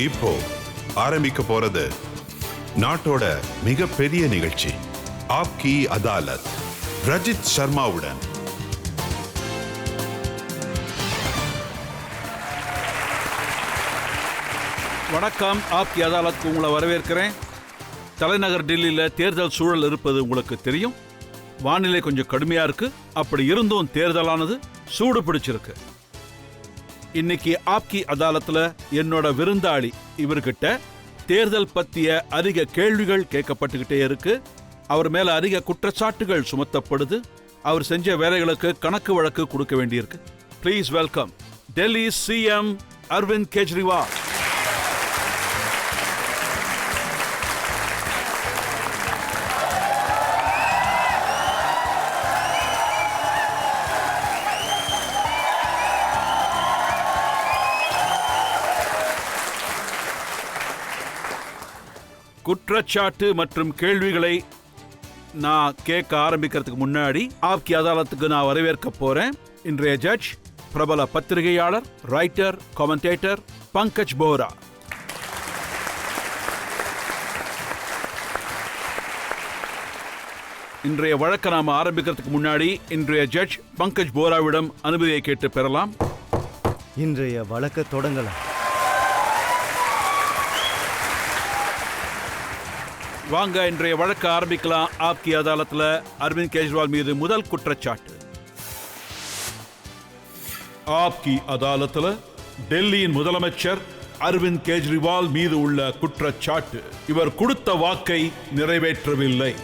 இப்போ ஆரம்பிக்க போறது நாட்டோட மிகப்பெரிய நிகழ்ச்சி ஆப்கி அதாலத் ரஜித் சர்மாவுடன். வணக்கம். ஆப்கி அதாலத்துக்கு உங்களை வரவேற்கிறேன். தலைநகர் டெல்லியில் தேர்தல் சூழல் இருப்பது உங்களுக்கு தெரியும். வானிலை கொஞ்சம் கடுமையா இருக்கு. அப்படி இருந்தும் தேர்தலானது சூடு பிடிச்சிருக்கு. இன்னைக்கு ஆப்கி அதாலத்துல என்னோட விருந்தாளி இவர்கிட்ட தேர்தல் பத்திய அதிக கேள்விகள் கேட்கப்பட்டுக்கிட்டே இருக்கு. அவர் மேல அதிக குற்றச்சாட்டுகள் சுமத்தப்படுது. அவர் செஞ்ச வேலைகளுக்கு கணக்கு வழக்கு கொடுக்க வேண்டியிருக்கு. Please welcome Delhi CM Arvind Kejriwal. குற்றச்சாட்டு மற்றும் கேள்விகளை நான் கேட்க ஆரம்பிக்கிறதுக்கு முன்னாடி ஆப்கி அதாலத்துக்கு நான் வரவேற்க போறேன் இன்றைய ஜட்ஜ், பிரபல பத்திரிகையாளர், ரைட்டர், கமெண்டேட்டர் பங்கஜ் போரா. இன்றைய வழக்கை நாம ஆரம்பிக்கிறதுக்கு முன்னாடி இன்றைய ஜட்ஜ் பங்கஜ் போராவிடம் அனுமதியை கேட்டு பெறலாம். இன்றைய வழக்கை தொடங்கலாம். வாங்க, இன்றைய வழக்கு ஆரம்பிக்கலாம். ஆப்கி அதாலத்துல அரவிந்த் கெஜ்ரிவால் மீது முதல் குற்றச்சாட்டு. ஆப்கி அதாலத்துல டெல்லியின் முதலமைச்சர் அரவிந்த் கெஜ்ரிவால் மீது உள்ள குற்றச்சாட்டு, இவர் கொடுத்த வாக்கை நிறைவேற்றவில்லை.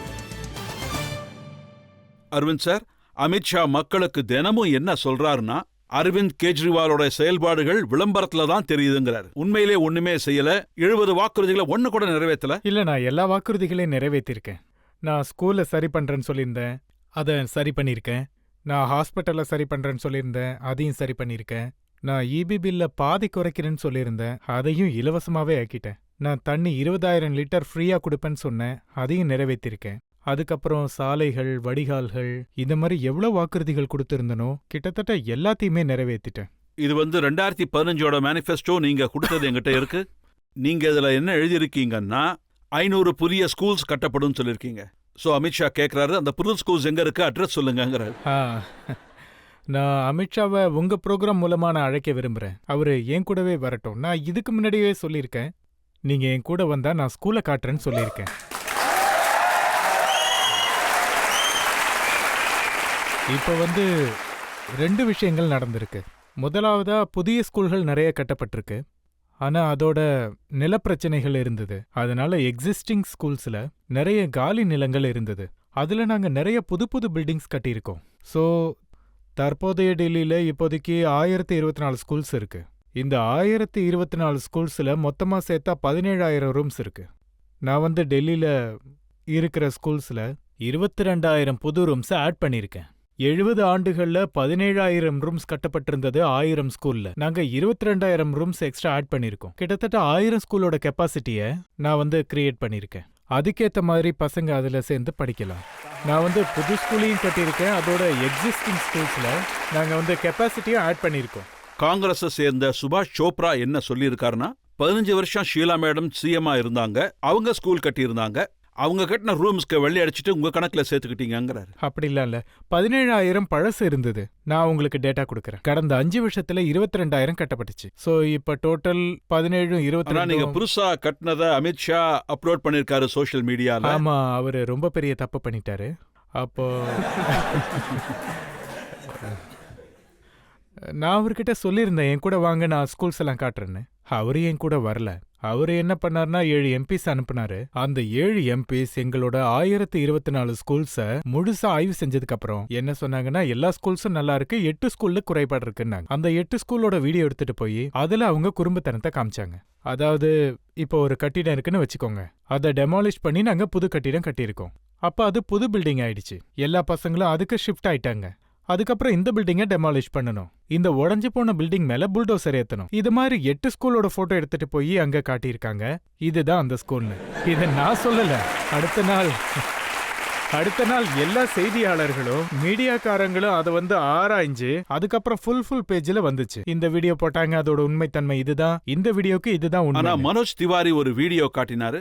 அரவிந்த் சார், அமித்ஷா மக்களுக்கு தினமும் என்ன சொல்றாருன்னா, அரவிந்த் கெஜ்ரிவாலோட செயல்பாடுகள் விளம்பரத்துல தான் தெரியுதுங்கிறார். உண்மையிலே ஒண்ணுமே செய்யல. 70 வாக்குறுதிகளை ஒண்ணு கூட நிறைவேற்றல. இல்ல, நான் எல்லா வாக்குறுதிகளையும் நிறைவேற்றிருக்கேன். நான் ஸ்கூல்ல சரி பண்றேன்னு சொல்லியிருந்தேன், அதை சரி பண்ணியிருக்கேன். நான் ஹாஸ்பிட்டல்ல சரி பண்றேன்னு சொல்லியிருந்தேன், அதையும் சரி பண்ணியிருக்கேன். நான் இபி பில்ல பாதி குறைக்கிறேன்னு சொல்லியிருந்தேன், அதையும் இலவசமாவே ஆக்கிட்டேன். நான் தண்ணி 20,000 லிட்டர் ஃப்ரீயா கொடுப்பேன்னு சொன்னேன், அதையும் நிறைவேற்றிருக்கேன். அதுக்கப்புறம் சாலைகள், வடிகால்கள், இந்த மாதிரி எவ்வளவு வாக்குறுதிகள் கொடுத்திருந்தனோ கிட்டத்தட்ட எல்லாத்தையுமே நிறைவேற்றிட்டேன். இது 2015ஓட மேனிஃபெஸ்டோ நீங்க கொடுத்தது என்கிட்ட இருக்கு. நீங்க இதுல என்ன எழுதியிருக்கீங்கன்னா, 500 புதிய ஸ்கூல்ஸ் கட்டப்படும் சொல்லிருக்கீங்க. சோ அமித்ஷா கேட்கிறாரு, அந்த புது ஸ்கூல்ஸ் எங்க இருக்கு, அட்ரஸ் சொல்லுங்கிறாரு. நான் அமித்ஷாவை உங்க ப்ரோக்ராம் மூலமா நான் அழைக்க விரும்புறேன். அவரு என் கூடவே வரட்டும். நான் இதுக்கு முன்னாடியே சொல்லியிருக்கேன், நீங்க என் கூட வந்தா நான் ஸ்கூலை காட்டுறேன்னு சொல்லியிருக்கேன். இப்போ 2 விஷயங்கள் நடந்திருக்கு. முதலாவதா, புதிய ஸ்கூல்கள் நிறைய கட்டப்பட்டிருக்கு. ஆனா அதோட நிலப்பிரச்சனைகள் இருந்தது. அதனால எக்ஸிஸ்டிங் ஸ்கூல்ஸ்ல நிறைய காலி நிலங்கள் இருந்தது. அதுல நாங்க நிறைய புது புது பில்டிங்ஸ் கட்டியிருக்கோம். ஸோ தற்போதைய டெல்லியில இப்போதைக்கு 1024 ஸ்கூல்ஸ் இருக்கு. இந்த 1024 ஸ்கூல்ஸ்ல மொத்தமா சேர்த்தா 17,000 ரூம்ஸ் இருக்கு. நான் டெல்லியில இருக்கிற ஸ்கூல்ஸ்ல 22,000 புது ரூம்ஸ் ஆட் பண்ணியிருக்கேன். 70 ஆண்டுகள்ல 17,000 ரூம்ஸ் கட்டப்பட்டிருந்தது 1000 ஸ்கூல்ல. நாங்க 22,000 ரூம்ஸ் எக்ஸ்ட்ரா ஆட் பண்ணிருக்கோம். கிட்டத்தட்ட 1000 ஸ்கூலோட கெப்பாசிட்டிய நான் கிரியேட் பண்ணிருக்கேன். அதுக்கேத்த மாதிரி பசங்க அதுல சேர்ந்து படிக்கலாம். நான் புது ஸ்கூலையும் கட்டியிருக்கேன். அதோட எக்ஸிஸ்டிங் ஸ்கூல்ஸ்ல நாங்க கெப்பாசிட்டியும் ஆட் பண்ணிருக்கோம். காங்கிரஸை சேர்ந்த சுபாஷ் சோப்ரா என்ன சொல்லியிருக்காருன்னா, 15 வருஷம் ஷீலா மேடம் சிஎம்மா இருந்தாங்க, அவங்க ஸ்கூல் கட்டியிருந்தாங்க, அவங்க கட்டின ரூம்ஸ்க்கு வெள்ளை அடிச்சுட்டு உங்க கணக்குல சேர்த்துக்கிட்டீங்கிறாரு. அப்படிலாம் இல்ல, 17,000 பழசு இருந்தது. நான் உங்களுக்கு டேட்டா கொடுக்கறேன். கடந்த 5 வருஷத்துல 22,000 கட்டப்பட்டுச்சு. சோ இப்ப டோட்டல் 17, 22. நீங்க புதுசா கட்டினத அமித்ஷா அப்லோட் பண்ணிருக்காரு சோஷியல் மீடியால. ஆமா, அவரு ரொம்ப பெரிய தப்பு பண்ணிட்டாரு. அப்போ நான் அவர்கிட்ட சொல்லியிருந்தேன், என் கூட வாங்க, நான் ஸ்கூல்ஸ் எல்லாம் காட்டுறேன்னு. அவரு என் கூட வரல. அவரு என்ன பண்ணாருன்னா 7 எம்பிஸ் அனுப்புனாரு. அந்த 7 எம்பிஸ் எங்களோட 1024 ஸ்கூல்ஸ முழுசா ஆய்வு செஞ்சதுக்கு அப்புறம் என்ன சொன்னாங்கன்னா, எல்லா ஸ்கூல்ஸும் நல்லா இருக்கு, 8 ஸ்கூல்ல குறைபாடு இருக்குன்னாங்க. அந்த 8 ஸ்கூலோட வீடியோ எடுத்துட்டு போய் அதுல அவங்க குறும்புத்தனத்தை காமிச்சாங்க. அதாவது, இப்போ ஒரு கட்டிடம் இருக்குன்னு வச்சுக்கோங்க, அதை டெமாலிஷ் பண்ணி நாங்க புது கட்டிடம் கட்டியிருக்கோம். அப்ப அது புது பில்டிங் ஆயிடுச்சு. எல்லா பசங்களும் அதுக்கு ஷிஃப்ட் ஆயிட்டாங்க. அதுக்கப்புறம் இந்த பில்டிங்கை டெமாலிஷ் பண்ணணும். இந்த உடஞ்சு போன பில்டிங் மேல புல்டோசர் ஏத்தணும். இது மாதிரி 8 ஸ்கூலோட போட்டோ எடுத்துட்டு போய் அங்க காட்டியிருக்காங்க. இதுதான் அந்த ஸ்கூல்னு. இதை நான் சொல்லல. அடுத்த நாள் அடுத்த நாள் எல்லா செய்தியாளர்களும் மீடியாக்காரங்களும் அதை வந்து ஆராய்ஞ்சு அதுக்கப்புறம் ஃபுல் பேஜ்ல வந்துச்சு. இந்த வீடியோ போட்டாங்க, அதோட உண்மைத்தன்மை இதுதான், இந்த வீடியோக்கு இதுதான் ஆனா உண்மை. மனோஜ் திவாரி ஒரு வீடியோ காட்டினாரு.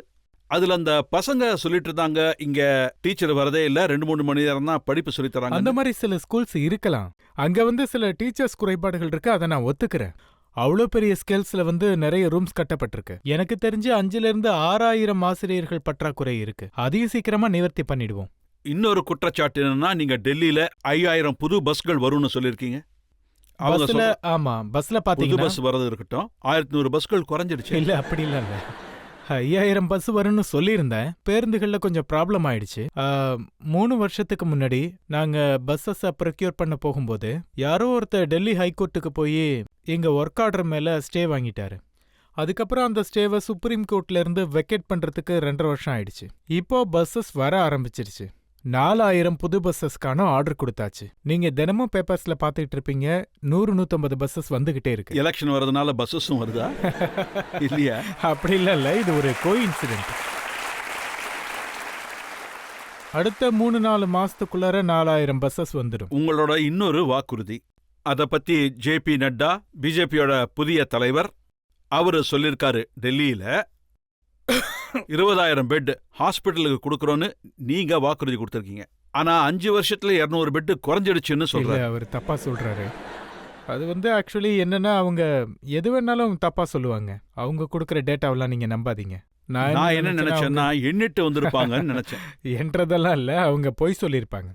அதுல அந்த பசங்க சொல்லிட்டு இருந்தாங்க, இங்க டீச்சர் வரதே இல்ல, 2-3 மணி நேரம் தான் படிப்பு சொல்லி அந்த தராங்க. மாதிரி சில ஸ்கூல்ஸ் இருக்கலாம். அங்க வந்து சில டீச்சர்ஸ் குறைபாடுகள் இருக்கு, அதை நான் ஒத்துக்கிறேன். அவ்வளோ பெரிய ஸ்கேல்ஸ்ல வந்து நிறைய ரூம்ஸ் கட்டப்பட்டிருக்கு. எனக்கு தெரிஞ்சு 5,000 to 6,000 ஆசிரியர்கள் பற்றாக்குறை இருக்கு. அதையும் சீக்கிரமா நிவர்த்தி பண்ணிடுவோம். இன்னொரு குற்றச்சாட்டு என்னன்னா, நீங்க டெல்லியில 5,000 புது பஸ்கள் வரும்னு சொல்லிருக்கீங்க. அவங்க பஸ்ல ஆமா பஸ்ல புது பாத்தீங்கன்னா பஸ் வரது இருக்கட்டும், 1100 பஸ்கள் குறைஞ்சிடுச்சு. இல்ல அப்படி இல்ல 5,000 பஸ் வரும்னு சொல்லியிருந்தேன். பேருந்துகள்ல கொஞ்சம் ப்ராப்ளம் ஆயிடுச்சு. 3 வருஷத்துக்கு முன்னாடி நாங்க பஸ்ஸஸ ப்ரொக்யூர் பண்ண போகும்போது யாரோ ஒருத்தர் டெல்லி ஹைகோர்ட்டுக்கு போய் எங்க ஒர்க் ஆர்டர் மேல ஸ்டே வாங்கிட்டாரு. அதுக்கப்புறம் அந்த ஸ்டேவை சுப்ரீம் கோர்ட்ல இருந்து வெக்கேட் பண்றதுக்கு 2.5 வருஷம் ஆயிடுச்சு. இப்போ பஸ்ஸஸ் வர ஆரம்பிச்சிருச்சு. 4,000 புது பஸ்ஸஸ்க்கான ஆர்டர் கொடுத்தாச்சு. நீங்க தினமும் பேப்பர்ஸ்ல பாத்துட்டு இருப்பீங்க, 100-150 பஸ்ஸஸ் வந்துகிட்டே இருக்கு. எலெக்ஷன் வரதுனால பஸ்ஸஸும் வருதா இல்லையா? அப்படி இல்ல, இது ஒரு கோஇன்சிடென்ட். அடுத்த 3-4 மாசத்துக்குள்ளார 4,000 பஸ்ஸஸ் வந்துடும். உங்களோட இன்னொரு வாக்குறுதி, அத பத்தி ஜே.பி. நட்டா, பிஜேபியோட புதிய தலைவர், அவரு சொல்லிருக்காரு, டெல்லியில 20,000 பெட் ஹாஸ்பிட்டலுக்கு கொடுக்கறோன்னு நீங்க வாக்குறுதி கொடுத்திருக்கீங்க. ஆனா 5 வருஷத்துல 200 பெட் குறைஞ்சிடுச்சுன்னு இல்ல, சொல்றாரு. அவர் தப்பா சொல்றாரு. அது வந்து ஆக்சுவலி என்னன்னா, அவங்க எது வேணாலும் தப்பா சொல்லுவாங்க. அவங்க கொடுக்குற டேட்டாவெல்லாம் நீங்க நம்பாதீங்க. நான் என்ன நினைச்சேன்னா, எண்ணிட்டு வந்திருப்பாங்கன்னு நினைச்சேன். என்றதெல்லாம் இல்ல, அவங்க பொய் சொல்லியிருப்பாங்க.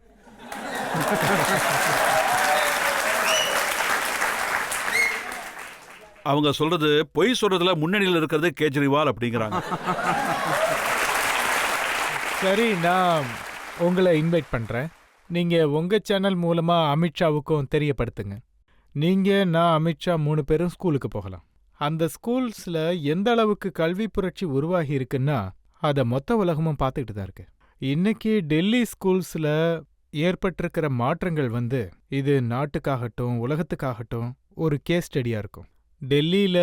அவங்க சொல்றது, பொய் சொல்றதுல முன்னணியில் இருக்கிறது கேஜ்ரிவால் அப்படிங்கிறாங்க. சரி, நான் உங்களை இன்வைட் பண்றேன். நீங்க உங்க சேனல் மூலமா அமித்ஷாவுக்கும் தெரியப்படுத்துங்க. நீங்க, நான், அமித்ஷா 3 பேரும் ஸ்கூலுக்கு போகலாம். அந்த ஸ்கூல்ஸ்ல எந்த அளவுக்கு கல்வி புரட்சி உருவாகி இருக்குன்னா அதை மொத்த உலகமும் பார்த்துக்கிட்டு தான் இருக்கு. இன்னைக்கு டெல்லி ஸ்கூல்ஸ்ல ஏற்பட்டிருக்கிற மாற்றங்கள் வந்து இது நாட்டுக்காகட்டும் உலகத்துக்காகட்டும் ஒரு கேஸ் ஸ்டடியா இருக்கும். டெல்லியில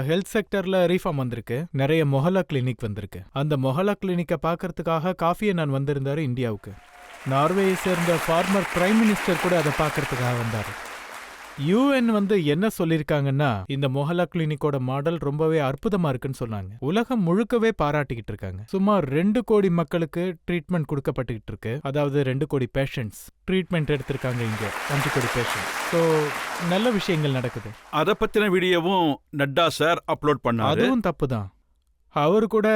ஹெல்த் செக்டர்ல ரீஃபார்ம் வந்திருக்கு. நிறைய மொஹல்லா கிளினிக் வந்திருக்கு. அந்த மொஹல்லா கிளினிக்கை பார்க்கறதுக்காக காஃபியை நான் வந்திருந்தாரு இந்தியாவுக்கு. நார்வேயை சேர்ந்த ஃபார்மர் பிரைம் மினிஸ்டர் கூட அதை பார்க்கறதுக்காக வந்தாரு. யூஎன் வந்து என்ன சொல்லிருக்காங்கன்னா, இந்த மொஹல்லா கிளினிக்கோட மாடல் ரொம்பவே அற்புதமா இருக்குன்னு சொன்னாங்க. உலகம் முழுக்கவே பாராட்டிக்கிட்டு இருக்காங்க. சுமார் 2 கோடி மக்களுக்கு ட்ரீட்மெண்ட் கொடுக்கப்பட்டுக்கிட்டு இருக்கு. அதாவது 2 கோடி பேஷண்ட்ஸ் ட்ரீட்மெண்ட் எடுத்திருக்காங்க இங்க. 5 கோடி பேஷண்ட்ஸ். ஸோ நல்ல விஷயங்கள் நடக்குது. அத பத்தின வீடியோவும் நட்டா சார் அப்லோட் பண்ணாரு. அதுவும் தப்பு தான். அவரு கூட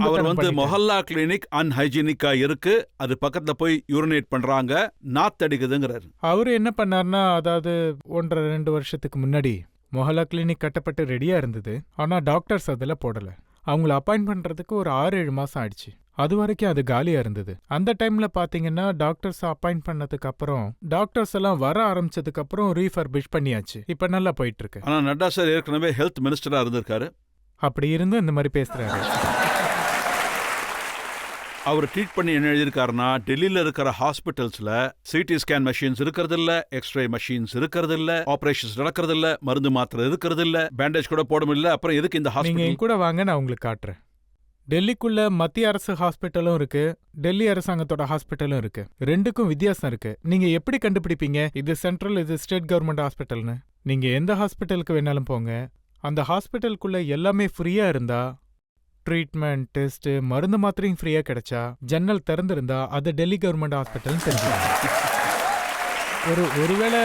அவர் வந்து மொஹல்லா கிளினிக் அன்ஹைஜீனிக்கா இருக்கு, அது பக்கத்துல போய் யூரினேட் பண்றாங்க, நாத்தடிக்குதுங்கிறாரு. அவரு என்ன பண்ணார்னா, அதாவது 1.5-2 வருஷத்துக்கு முன்னாடி மொஹல்லா கிளினிக் கட்டப்பட்டு ரெடியா இருந்தது. ஆனா டாக்டர்ஸ் அதுல போடல. அவங்கள அப்பாயிண்ட் பண்றதுக்கு ஒரு 6-7 மாசம் ஆயிடுச்சு. அது வரைக்கும் அது காலியா இருந்தது. அந்த டைம்ல பாத்தீங்கன்னா டாக்டர்ஸ் அப்பாயிண்ட் பண்ணதுக்கு அப்புறம், டாக்டர்ஸ் எல்லாம் வர ஆரம்பிச்சதுக்கு அப்புறம் ரீஃபர்பிஷ் பண்ணியாச்சு. இப்ப நல்லா போயிட்டு இருக்கு. ஆனா நட்டா சார் ஏற்கனவே ஹெல்த் மினிஸ்டரா இருந்திருக்காரு. அப்படி இருந்தும் இந்த மாதிரி பேசுறாரு. அவர் ட்ரீட் பண்ணி என்ன எழுதியிருக்காருன்னா, டெல்லியில இருக்கிற ஹாஸ்பிட்டல்ஸ்ல சிடி ஸ்கேன் மெஷின்ஸ் இருக்கிறது இல்ல, எக்ஸ்ரே மெஷின்ஸ் இருக்கிறது இல்ல, ஆபரேஷன்ஸ் நடக்கிறது இல்ல, மருந்து மாத்திரை இருக்கிறது இல்ல, பேண்டேஜ் கூட போட முடியல. அப்புறம் எதுக்கு இந்த நீங்க ஹாஸ்பிட்டல்? என் கூட வாங்க, நான் உங்களுக்கு காட்டுறேன். டெல்லிக்குள்ள மத்திய அரசு ஹாஸ்பிட்டலும் இருக்கு, டெல்லி அரசாங்கத்தோட ஹாஸ்பிட்டலும் இருக்கு. ரெண்டுக்கும் வித்தியாசம் இருக்கு. நீங்க எப்படி கண்டுபிடிப்பீங்க இது சென்ட்ரல், இது ஸ்டேட் கவர்மெண்ட் ஹாஸ்பிட்டல்னு? நீங்க எந்த ஹாஸ்பிட்டலுக்கு வேணாலும் போங்க, அந்த ஹாஸ்பிட்டலுக்குள்ள எல்லாமே ஃப்ரீயா இருந்தா, ட்ரீட்மெண்ட், டெஸ்ட், மருந்து மாத்திரையும் ஃப்ரீயா கிடைச்சா, ஜன்னல் திறந்திருந்தா அது டெல்லி கவர்மெண்ட் ஹாஸ்பிட்டல்னு தெரிஞ்சுக்கணும். ஒருவேளை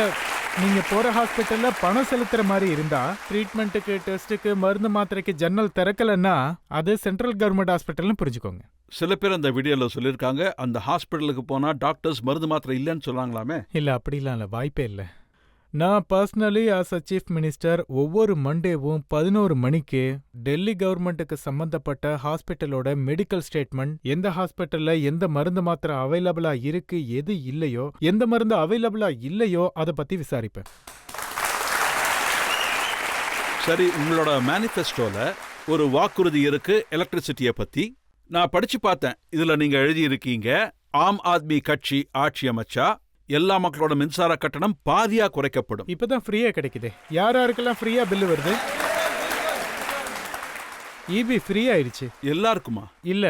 நீங்க போற ஹாஸ்பிட்டல்ல பணம் செலுத்துற மாதிரி இருந்தா, ட்ரீட்மெண்ட்டுக்கு, டெஸ்ட்டுக்கு, மருந்து மாத்திரைக்கு ஜன்னல் திறக்கலன்னா அது சென்ட்ரல் கவர்மெண்ட் ஹாஸ்பிட்டல்னு புரிஞ்சுக்கோங்க. சில பேர் அந்த வீடியோல சொல்லியிருக்காங்க, அந்த ஹாஸ்பிட்டலுக்கு போனா டாக்டர்ஸ் மருந்து மாத்திரை இல்லைன்னு சொன்னாங்களாமே. இல்ல, அப்படிலாம் இல்ல, வாய்ப்பே இல்லை. நான் personally as a chief minister ஒவ்வொரு மண்டேவும் 11 மணிக்கு டெல்லி கவர்மெண்ட்டுக்கு சம்பந்தப்பட்ட ஹாஸ்பிட்டலோட மெடிக்கல் ஸ்டேட்மெண்ட், எந்த ஹாஸ்பிட்டல்ல எந்த மருந்து மாத்திரை அவைலபிளா இருக்கு, எது இல்லையோ, எந்த மருந்து அவைலபிளா இல்லையோ அதை பத்தி விசாரிப்பேன். சரி, உங்களோட மேனிஃபெஸ்டோல ஒரு வாக்குறுதி இருக்கு எலக்ட்ரிசிட்டியை பத்தி. நான் படிச்சு பார்த்தேன். இதுல நீங்க எழுதியிருக்கீங்க, ஆம் ஆத்மி கட்சி ஆட்சி அமைச்சா எல்லா மக்களோட மின்சார கட்டணம் பாதியா குறைக்கப்படும். இப்பதான் ஃப்ரீயா கிடைக்குது. யாருக்கெல்லாம் ஃப்ரீயா பில்லு வருது? இபி ஃப்ரீ ஆயிடுச்சு. எல்லாருக்குமா? இல்ல,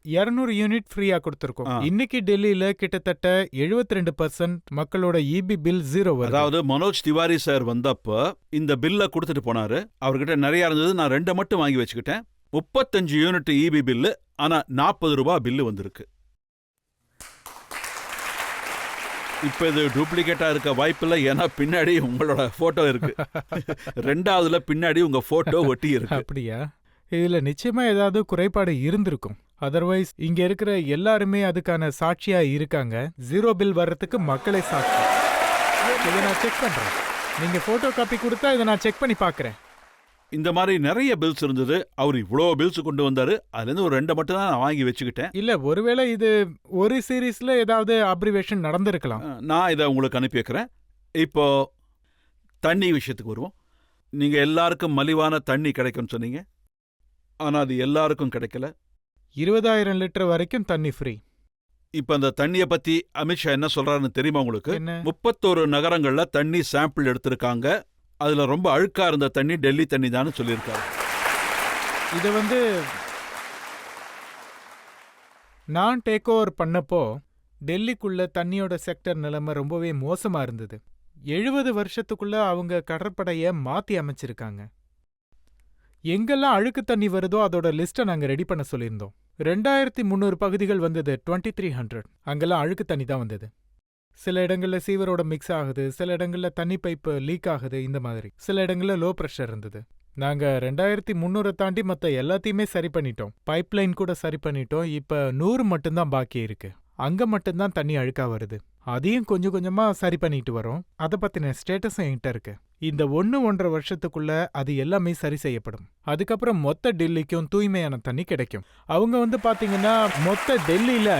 200 யூனிட் ஃப்ரீயா கொடுத்திருக்கோம். இன்னைக்கு டெல்லியில கிட்டத்தட்ட 72% மக்களோட இபி பில் 0 வருது. அதாவது மனோஜ் திவாரி சார் வந்தப்ப இந்த பில்ல கொடுத்துட்டு போனாரு. அவர்கிட்ட நிறைய இருந்தது, நான் 2 மட்டும் வாங்கி வச்சுக்கிட்டேன். 35 யூனிட் இபி பில்லு, ஆனா 40 ரூபாய் பில்லு வந்திருக்கு. இப்ப இது டூப்ளிகேட்டா இருக்க வாய்ப்பில்லை, ஏன்னா பின்னாடி உங்களோட போட்டோ இருக்கு. 2வதுல பின்னாடி உங்க போட்டோ ஒட்டி இருக்கு. அப்படியா? இதுல நிச்சயமா ஏதாவது குறைபாடு இருந்திருக்கும். அதர்வைஸ் இங்க இருக்கிற எல்லாருமே அதுக்கான சாட்சியா இருக்காங்க. 0 பில் வர்றதுக்கு மக்களே சாட்சி. இதை நான் செக் பண்றேன். நீங்க போட்டோ காப்பி கொடுத்தா இதை நான் செக் பண்ணி பாக்குறேன். இந்த மாதிரி நிறைய பில்ஸ் இருந்தது. அவர் இவ்வளோ பில்ஸ் கொண்டு வந்தாரு. அதுலேருந்து ஒரு 2 மட்டும் தான் நான் வாங்கி வச்சுக்கிட்டேன். இல்ல, ஒருவேளை இது ஒரு சீரீஸ்ல ஏதாவது அப்ரிவேஷன் நடந்திருக்கலாம். நான் இதை உங்களுக்கு அனுப்பி வைக்கிறேன். இப்போ தண்ணி விஷயத்துக்கு வருவோம். நீங்க எல்லாருக்கும் மலிவான தண்ணி கிடைக்கும்னு சொன்னீங்க, ஆனா அது எல்லாருக்கும் கிடைக்கல. 20,000 லிட்டர் வரைக்கும் தண்ணி ஃப்ரீ. இப்ப அந்த தண்ணியை பத்தி அமித்ஷா என்ன சொல்றாருன்னு தெரியுமா உங்களுக்கு? என்ன? 31 நகரங்கள்ல தண்ணி சாம்பிள் எடுத்திருக்காங்க. அதுல ரொம்ப அழுக்கா இருந்த தண்ணி டெல்லி தண்ணி தான் சொல்லியிருக்காரு. இது நான் டேக் ஓவர் பண்ணப்போ டெல்லிக்குள்ள தண்ணியோட செக்டர் நிலைமை ரொம்பவே மோசமா இருந்தது. 70 வருஷத்துக்குள்ள அவங்க கடற்படைய மாத்தி அமைச்சிருக்காங்க. எங்கெல்லாம் அழுக்கு தண்ணி வருதோ அதோட லிஸ்ட்டை நாங்க ரெடி பண்ண சொல்லியிருந்தோம். 2300 பகுதிகள் வந்தது. 2300 அங்கெல்லாம் அழுக்கு தண்ணி தான் வந்தது. சில இடங்கள்ல சீவரோட மிக்ஸ் ஆகுது, சில இடங்கள்ல தண்ணி பைப்பு லீக் ஆகுது. இந்த மாதிரி சில இடங்கள்ல லோ பிரஷர் இருந்தது. நாங்க 2300 தாண்டி மத்த எல்லாத்தையுமே சரி பண்ணிட்டோம். பைப்லைன் கூட சரி பண்ணிட்டோம். இப்ப 100 மட்டும்தான் பாக்கி இருக்கு. அங்க மட்டும்தான் தண்ணி அழுக்கா வருது. அதையும் கொஞ்சம் கொஞ்சமா சரி பண்ணிட்டு வரோம். அதை பத்தின ஸ்டேட்டஸும் என்கிட்ட இருக்கு. இந்த 1-1.5 வருஷத்துக்குள்ள அது எல்லாமே சரி செய்யப்படும். அதுக்கப்புறம் மொத்த டெல்லிக்கும் தூய்மையான தண்ணி கிடைக்கும். அவங்க பாத்தீங்கன்னா மொத்த டெல்லியில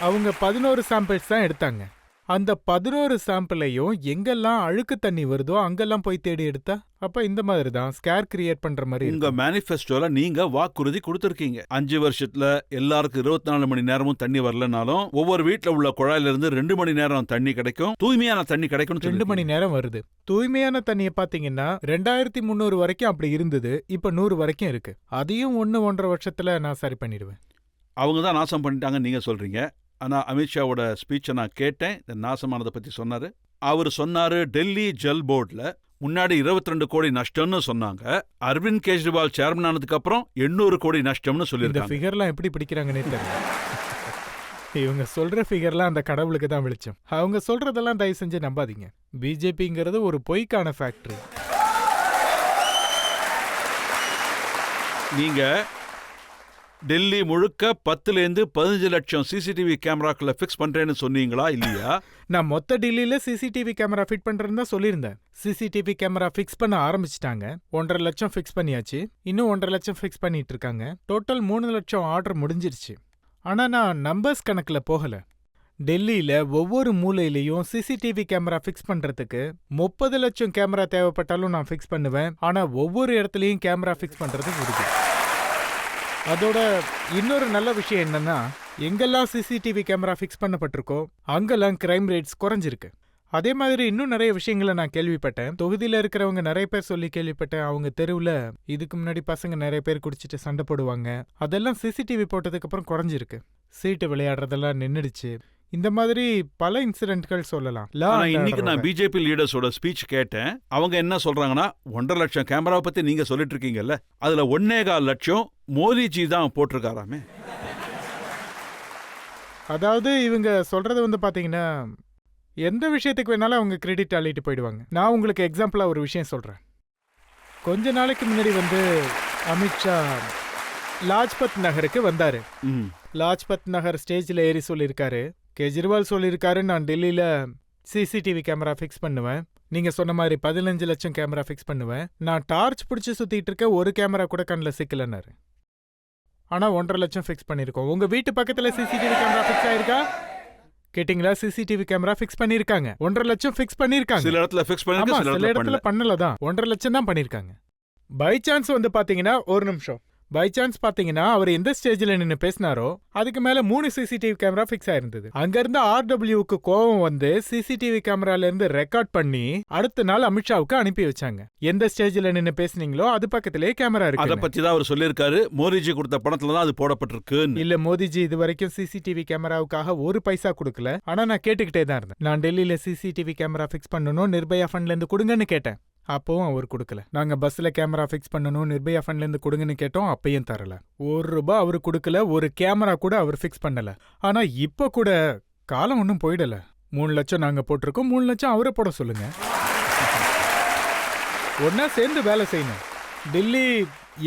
அவங்க 11 சாம்பிள்ஸ் தான் எடுத்தாங்க. அந்த 11 சாம்பிளையும் எங்கெல்லாம் அழுக்கு தண்ணி வருதோ அங்கெல்லாம் போய் தேடி எடுத்தா அப்ப இந்த மாதிரி தான் ஸ்கேர் கிரியேட் பண்ற மாதிரி. உங்க மேனிஃபெஸ்டோல நீங்க வாக்குறுதி கொடுத்திருக்கீங்க. 5 வருஷத்துல எல்லாருக்கும் 24 மணி நேரமும் தண்ணி வரலனாலும் ஒவ்வொரு வீட்டுல உள்ள குழாயில இருந்து 2 மணி நேரம் தண்ணி கிடைக்கும், தூய்மையான தண்ணி கிடைக்கும். 2 மணி நேரம் வருது. தூய்மையான தண்ணியை பாத்தீங்கன்னா 2300 வரைக்கும் அப்படி இருந்தது. இப்ப 100 வரைக்கும் இருக்கு. அதையும் 1-1.5 வருஷத்துல நான் சரி பண்ணிடுவேன். அவங்க தான் நாசம் பண்ணிட்டாங்க நீங்க சொல்றீங்க. ஆனா அமித்ஷாவோட ஸ்பீச்சை நான் கேட்டேன். இந்த நாசமானதை பத்தி சொன்னாரு. அவர் சொன்னாரு டெல்லி ஜல் போர்ட்ல முன்னாடி 22 கோடி நஷ்டம்னு சொன்னாங்க. அரவிந்த் கெஜ்ரிவால் சேர்மன் ஆனதுக்கு அப்புறம் 800 கோடி நஷ்டம்னு இந்த சொல்லியிருக்காங்க. ஃபிகர்லாம் எப்படி பிடிக்கிறாங்கன்னே தெரியல. இவங்க சொல்ற ஃபிகர்லாம் அந்த கடவுளுக்கு தான் வெளிச்சம். அவங்க சொல்றதெல்லாம் தயவு செஞ்சு நம்பாதீங்க. பிஜேபிங்கிறது ஒரு பொய்க்கான ஃபேக்டரி. நீங்க டெல்லி முழுக்க 10லேருந்து 15 லட்சம் சிசிடிவி கேமராக்களை ஃபிக்ஸ் பண்றேன்னு சொன்னீங்களா இல்லையா? நான் மொத்த டெல்லியில சிசிடிவி கேமரா ஃபிட் பண்றேன்னு தான் சொல்லியிருந்தேன். சிசிடிவி கேமரா ஃபிக்ஸ் பண்ண ஆரம்பிச்சிட்டாங்க. 1.5 லட்சம் ஃபிக்ஸ் பண்ணியாச்சு. இன்னும் 1.5 லட்சம் ஃபிக்ஸ் பண்ணிட்டு இருக்காங்க. டோட்டல் 3 லட்சம் ஆர்டர் முடிஞ்சிருச்சு. ஆனா நான் நம்பர்ஸ் கணக்குல போகல. டெல்லியில ஒவ்வொரு மூலையிலையும் சிசிடிவி கேமரா ஃபிக்ஸ் பண்றதுக்கு 30 லட்சம் கேமரா தேவைப்பட்டாலும் நான் ஃபிக்ஸ் பண்ணுவேன். ஆனா ஒவ்வொரு இடத்துலயும் கேமரா ஃபிக்ஸ் பண்றது உறுதி. அதோட இன்னொரு நல்ல விஷயம் என்னன்னா, எங்கெல்லாம் சிசிடிவி கேமரா ஃபிக்ஸ் பண்ணப்பட்டிருக்கோ அங்கெல்லாம் கிரைம் ரேட்ஸ் குறைஞ்சிருக்கு. அதே மாதிரி இன்னும் நிறைய விஷயங்களை நான் கேள்விப்பட்டேன். தொகுதியில இருக்கிறவங்க நிறைய பேர் சொல்லி கேள்விப்பட்டேன். அவங்க தெருவுல இதுக்கு முன்னாடி பசங்க நிறைய பேர் குடிச்சிட்டு சண்டை போடுவாங்க. அதெல்லாம் சிசிடிவி போட்டதுக்கு அப்புறம் குறைஞ்சிருக்கு. சீட்டு விளையாடுறதெல்லாம் நின்னுடுச்சு. இந்த மாதிரி பல இன்சிடென்ட்கள் சொல்லலாம். இன்னைக்கு நான் பிஜேபி லீடர்ஸோட ஸ்பீச் கேட்டேன். அவங்க என்ன சொல்றாங்கன்னா, 1.5 லட்சம் கேமரா பத்தி நீங்க சொல்லிட்டு இருக்கீங்கல்ல, அதுல 1.25 லட்சம் மோடிஜி தான் போட்டிருக்காராமே. அதாவது இவங்க சொல்றது பாத்தீங்கன்னா எந்த விஷயத்துக்கு வேணாலும் அவங்க கிரெடிட் அள்ளிட்டு போயிடுவாங்க. நான் உங்களுக்கு எக்ஸாம்பிளா ஒரு விஷயம் சொல்றேன். கொஞ்ச நாளைக்கு முன்னாடி அமித்ஷா லாஜ்பத் நகருக்கு வந்தாரு. லாஜ்பத் நகர் ஸ்டேஜ்ல ஏறி சொல்லியிருக்காரு, கெஜ்ரிவால் சொல்லியிருக்காரு நான் டெல்லியில சிசிடிவி கேமரா ஃபிக்ஸ் பண்ணுவேன். நீங்க சொன்ன மாதிரி 15 லட்சம் கேமரா ஃபிக்ஸ் பண்ணுவேன். நான் டார்ச் பிடிச்சி சுத்திட்டு இருக்க ஒரு கேமரா கூட கண்ணில் சிக்கலன்னாரு. ஆனா 1.5 லட்சம் ஃபிக்ஸ் பண்ணிருக்கோம். உங்க வீட்டு பக்கத்துல சிசிடிவி கேமரா ஃபிக்ஸ் ஆயிருக்கா? கேட்டிங்களா? சிசிடிவி கேமரா ஃபிக்ஸ் பண்ணிருக்காங்க. 1.5 லட்சம் ஃபிக்ஸ் பண்ணிருக்காங்க. சில இடத்துல ஃபிக்ஸ் பண்ணிருக்காங்க, சில இடத்துல பண்ணலதான். 1.5 லட்சம் தான் பண்ணிருக்காங்க. பை சான்ஸ் பாத்தீங்கன்னா ஒரு நிமிஷம், பை சான்ஸ் பாத்தீங்கன்னா அவர் எந்த ஸ்டேஜ்ல நின்னு பேசினாரோ அதுக்கு மேல 3 சிசிடிவி கேமரா ஃபிக்ஸ் ஆயிருந்தது. அங்க இருந்து RWக்கு கோவம் வந்து சிசிடிவி கேமரால இருந்து ரெக்கார்ட் பண்ணி அடுத்த நாள் அமித்ஷாவுக்கு அனுப்பி வச்சாங்க. எந்த ஸ்டேஜ்ல நின்னு பேசுனீங்களோ அது பக்கத்திலேயே கேமரா இருக்கு. அத பத்தி தான் அவர் சொல்லியிருக்காரு. மோடிஜி கொடுத்த பணத்துல தான் அது போடப்பட்டிருக்கு. இல்ல, மோடிஜி இது வரைக்கும் சிசிடிவி கேமராவுக்காக ஒரு பைசா கொடுக்கல. ஆனா நான் கேட்டுக்கிட்டே தான் இருந்தேன். நான் டெல்லியில சிசிடிவி கேமரா ஃபிக்ஸ் பண்ணணும், நிர்பயா ஃபண்ட்ல இருந்து கொடுங்கன்னு கேட்டேன். அப்பவும் அவர் கொடுக்கல. நாங்க பஸ்ல கேமரா ஃபிக்ஸ் பண்ணணும், நிர்பயா ஃபண்ட்ல இருந்து கொடுங்கன்னு கேட்டோம், அப்பயும் தரல. ₹1 அவரு கொடுக்கல, ஒரு கேமரா கூட அவர் ஃபிக்ஸ் பண்ணல. ஆனா இப்ப கூட காலம் ஒன்றும் போயிடல. 3 லட்சம் நாங்க போட்டிருக்கோம், 3 லட்சம் அவரை போட சொல்லுங்க. ஒன்னா சேர்ந்து வேலை செய்யணும். டெல்லி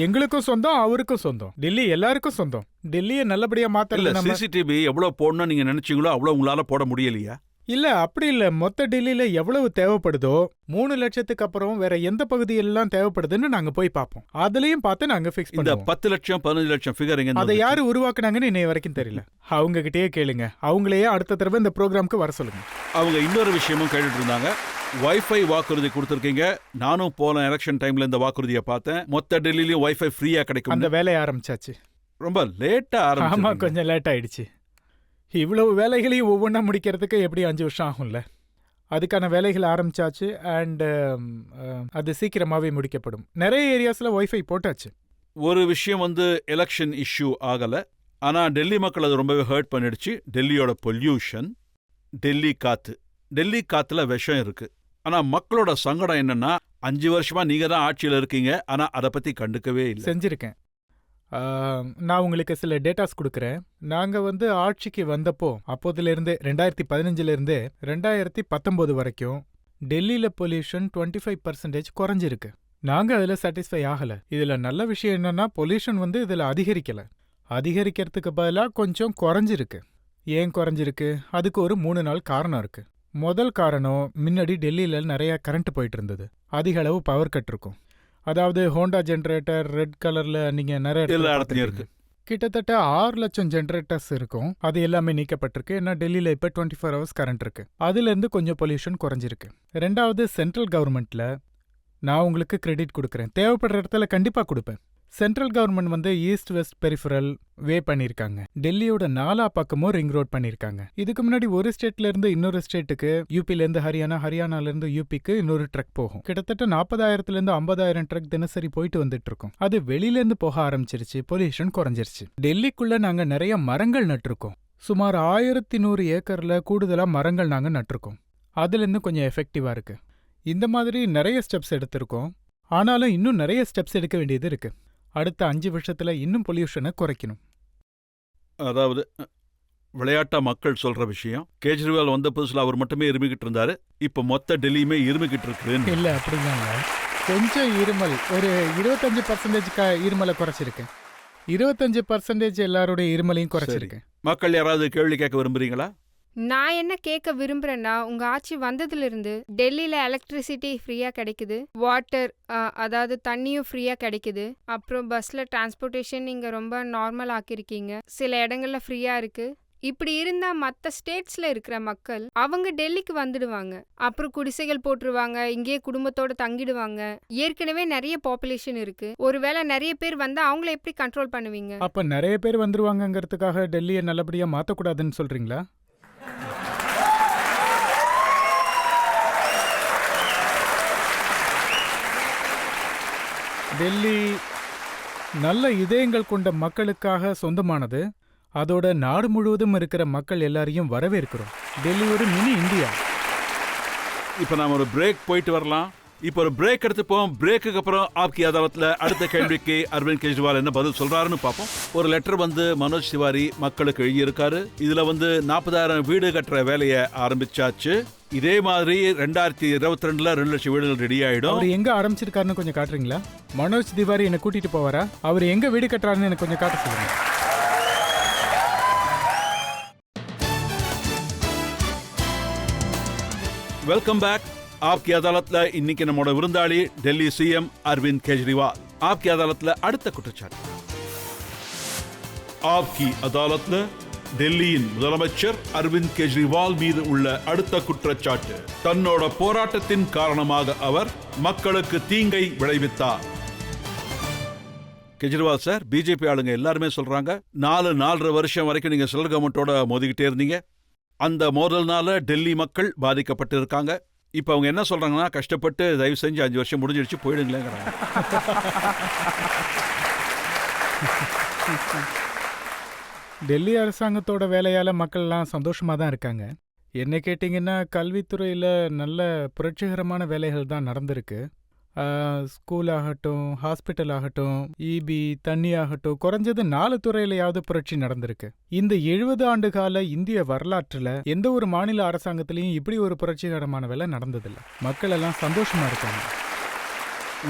எங்களுக்கும் சொந்தம், அவருக்கும் சொந்தம். டெல்லி எல்லாருக்கும் சொந்தம். டெல்லியை நல்லபடியா மாத்தல. சிசிடிவி எவ்வளவு போடணும் நீங்க நினைச்சீங்களோ அவ்வளவு உங்களால போட முடியலையா? இல்ல, அப்படி இல்ல. மொத்த டெல்லியில எவ்வளவு தேவைப்படுதோ 3 லட்சத்துக்கு அப்புறம் வேற எந்த பகுதியெல்லாம் தேவைப்படுதுன்னு நாங்க போய் பார்ப்போம். அதுலயும் பார்த்து நாங்க ஃபிக்ஸ் பண்ணுவோம். இந்த 10 லட்சம் 15 லட்சம் ஃபிகர் எங்க அதை யாரு உருவாக்குனாங்கன்னு இன்னைய வரைக்கும் தெரியல. அவங்க கிட்டயே கேளுங்க. அவங்களையே அடுத்த தடவை இந்த ப்ரோக்ராம்க்கு வர சொல்லுங்க. அவங்க இன்னொரு விஷயமும் கேட்டுட்டு இருந்தாங்க. வைஃபை வாக்குறுதி கொடுத்திருக்கீங்க. நானும் போன எலெக்ஷன் டைம்ல இந்த வாக்குறுதியை பார்த்தேன். மொத்த டெல்லியிலயும் வைஃபை ஃப்ரீயா கிடைக்கும். அந்த வேலையை ஆரம்பிச்சாச்சு. ரொம்ப லேட்டா ஆரம்பிச்சு. ஆமா, கொஞ்சம் லேட் ஆயிடுச்சு. இவ்வளவு வேலைகளையும் ஒவ்வொன்றா முடிக்கிறதுக்கு எப்படி 5 வருஷம் ஆகும்ல. அதுக்கான வேலைகள் ஆரம்பிச்சாச்சு. அண்ட் அது சீக்கிரமாவே முடிக்கப்படும். நிறைய ஏரியாஸ்ல வைஃபை போட்டாச்சு. ஒரு விஷயம் எலெக்ஷன் இஷ்யூ ஆகல. ஆனா டெல்லி மக்கள் அது ரொம்பவே ஹர்ட் பண்ணிடுச்சு. டெல்லியோட பொல்யூஷன், டெல்லி காத்து. டெல்லி காத்துல விஷம் இருக்கு. ஆனா மக்களோட சங்கடம் என்னன்னா 5 வருஷமா நீங்க தான் ஆட்சியில் இருக்கீங்க, ஆனா அதை பத்தி கண்டுக்கவே இல்லை. செஞ்சிருக்கேன். நான் உங்களுக்கு சில டேட்டாஸ் கொடுக்குறேன். நாங்கள் ஆட்சிக்கு வந்தப்போ அப்போதுலேருந்தே 2015 2019 வரைக்கும் டெல்லியில் பொல்யூஷன் 25% குறைஞ்சிருக்கு. நாங்கள் அதில் சாட்டிஸ்ஃபை ஆகலை. இதில் நல்ல விஷயம் என்னன்னா பொல்யூஷன் இதில் அதிகரிக்கலை. அதிகரிக்கிறதுக்கு பதிலாக கொஞ்சம் குறைஞ்சிருக்கு. ஏன் குறைஞ்சிருக்கு? அதுக்கு ஒரு 3 நாள் காரணம் இருக்கு. முதல் காரணம், முன்னாடி டெல்லியில் நிறைய கரண்ட் போயிட்டு இருந்தது. அதிக அளவு பவர் கட் இருக்கும். அதாவது ஹோண்டா ஜென்ரேட்டர் ரெட் கலர்ல நீங்க நிறைய இருக்கு. கிட்டத்தட்ட 6 லட்சம் ஜென்ரேட்டர்ஸ் இருக்கும். அது எல்லாமே நீக்கப்பட்டிருக்கு. ஏன்னா டெல்லியில இப்ப 24 ஹவர்ஸ் கரண்ட் இருக்கு. அதுல இருந்து கொஞ்சம் பொல்யூஷன் குறைஞ்சிருக்கு. ரெண்டாவது, சென்ட்ரல் கவர்மெண்ட்ல நான் உங்களுக்கு கிரெடிட் கொடுக்குறேன். தேவைப்படுற இடத்துல கண்டிப்பா கொடுப்பேன். Central government east west peripheral way பண்ணிருக்காங்க. டெல்லியோட 4 பக்கமும் ரிங் ரோட் பண்ணிருக்காங்க. இதுக்கு முன்னாடி ஒரு ஸ்டேட்ல இருந்து இன்னொரு ஸ்டேட்டுக்கு, யூபில இருந்து ஹரியானா, ஹரியானால இருந்து யூபிக்கு இன்னொரு ட்ரக் போகும். கிட்டத்தட்ட 40,000 இருந்து 50,000 ட்ரக் தினசரி போயிட்டு வந்துட்டு இருக்கும். அது வெளியில இருந்து போக ஆரம்பிச்சிருச்சு. பொல்யூஷன் குறைஞ்சிருச்சு. டெல்லிக்குள்ள நாங்க நிறைய மரங்கள் நட்டிருக்கோம். சுமார் 1100 ஏக்கர்ல கூடுதலா மரங்கள் நாங்க நட்டிருக்கோம். அதுல இருந்து கொஞ்சம் எஃபெக்டிவா இருக்கு. இந்த மாதிரி நிறைய ஸ்டெப்ஸ் எடுத்திருக்கோம். ஆனாலும் இன்னும் நிறைய ஸ்டெப்ஸ் எடுக்க வேண்டியது இருக்கு. அடுத்த 5 வருஷத்துல இன்னும் பொல்யூஷனை குறைக்கணும். அதாவது விளையாட்டா மக்கள் சொல்ற விஷயம், கேஜ்ரிவால் வந்த புதுசுல அவர் மட்டுமே இருமிக்கிட்டு இருந்தாரு. இப்ப மொத்த டெல்லியுமே இருமிக்கிட்டு இருக்கு. இல்ல, அப்படிதாங்க. கொஞ்சம் இருமல், ஒரு 25% இருமலை குறைச்சிருக்கு. 25% எல்லாருடைய இருமலையும் குறைச்சிருக்கு. மக்கள் யாராவது கேள்வி கேட்க விரும்புறீங்களா? நான் என்ன கேட்க விரும்புறேன்னா, உங்க ஆட்சி வந்ததுல இருந்து டெல்லியில எலக்ட்ரிசிட்டி ஃப்ரீயா கிடைக்குது, வாட்டர் அதாவது தண்ணியும் ஃப்ரீயா கிடைக்குது, அப்புறம் பஸ்ல டிரான்ஸ்போர்ட்டேஷன் நீங்க ரொம்ப நார்மல் ஆக்கிருக்கீங்க, சில இடங்கள்ல ஃப்ரீயா இருக்கு. இப்படி இருந்தா மற்ற ஸ்டேட்ஸ்ல இருக்கிற மக்கள் அவங்க டெல்லிக்கு வந்துடுவாங்க. அப்புறம் குடிசைகள் போட்டுருவாங்க, இங்கேயே குடும்பத்தோட தங்கிடுவாங்க. ஏற்கனவே நிறைய பாப்புலேஷன் இருக்கு. ஒருவேளை நிறைய பேர் வந்தா அவங்கள எப்படி கண்ட்ரோல் பண்ணுவீங்க? அப்ப நிறைய பேர் வந்துருவாங்கங்கிறதுக்காக டெல்லியை நல்லபடியா மாத்தக்கூடாதுன்னு சொல்றீங்களா? டெல்லி நல்ல இதயங்கள் கொண்ட மக்களுக்காக சொந்தமானது. அதோட நாடு முழுவதும் இருக்கிற மக்கள் எல்லாரையும் வரவேற்கிறோம். டெல்லி ஒரு மினி இந்தியா. இப்ப நாம ஒரு பிரேக் போயிட்டு வரலாம். இப்ப ஒரு பிரேக் எடுத்துப்போம். பிரேக்குக்கு அப்புறம் ஆப்கி அதாலத்ல அடுத்த கேள்விக்கு அரவிந்த் கெஜ்ரிவால் என்ன பதில் சொல்றாருன்னு பார்ப்போம். ஒரு லெட்டர் மனோஜ் திவாரி மக்களுக்கு எழுதியிருக்காரு. இதுல 40,000 வீடு கட்டுற வேலையை ஆரம்பிச்சாச்சு. இதே மாதிரி 2022ல 2 லட்சம் வீடுகள் ரெடி ஆயிடும். அவர் எங்க ஆரம்பிச்சிருக்காருன்னு கொஞ்சம் காட்டுறீங்களா? மனோஜ் திவாரி என்ன கூட்டிட்டு போவாரா? அவர் எங்க வீடு கட்டுறாருன்னு எனக்கு கொஞ்சம் காட்ட சொல்லுங்க. Welcome back. ஆப்கி அதாலத்ல இன்னைக்கு நம்மோட விருந்தாளி டெல்லி சிஎம் அரவிந்த் கெஜ்ரிவால். ஆப்கி அதாலத்ல அடுத்த குற்றச்சாட்டு. ஆப்கி அதாலத்ல டெல்லியின் முதலமைச்சர் அரவிந்த் கெஜ்ரிவால் மீது உள்ள அடுத்த குற்றச்சாட்டு, தன்னோட போராட்டத்தின் காரணமாக அவர் மக்களுக்கு தீங்கை விளைவித்தார். கெஜ்ரிவால் சார், பிஜேபி ஆளுங்க எல்லாருமே சொல்றாங்க 4.5 வருஷம் வரைக்கும் நீங்க சென்ட்ரல் கவர்மெண்டோட மோதிக்கிட்டே இருந்தீங்க. அந்த மோதல்னால டெல்லி மக்கள் பாதிக்கப்பட்டு இருக்காங்க. இப்ப அவங்க என்ன சொல்றாங்கன்னா, கஷ்டப்பட்டு தயவு செஞ்சு 5 வருஷம் முடிஞ்சிடுச்சு போயிடுங்களேங்கிறாங்க. டெல்லி அரசாங்கத்தோட வேலையால மக்கள்லாம் சந்தோஷமா தான் இருக்காங்க. என்ன கேட்டிங்கன்னா, கல்வித்துறையில நல்ல புரட்சிகரமான வேலைகள் தான் நடந்திருக்கு. ஸ்கூல் ஆகட்டும், ஹாஸ்பிட்டல் ஆகட்டும், இபி, தண்ணி ஆகட்டும், குறைஞ்சது 4 துறையிலையாவது புரட்சி நடந்திருக்கு. இந்த 70 ஆண்டு கால இந்திய வரலாற்றுல எந்த ஒரு மாநில அரசாங்கத்திலையும் இப்படி ஒரு புரட்சிகரமான வேலை நடந்ததில்லை. மக்கள் எல்லாம் சந்தோஷமா இருக்காங்க.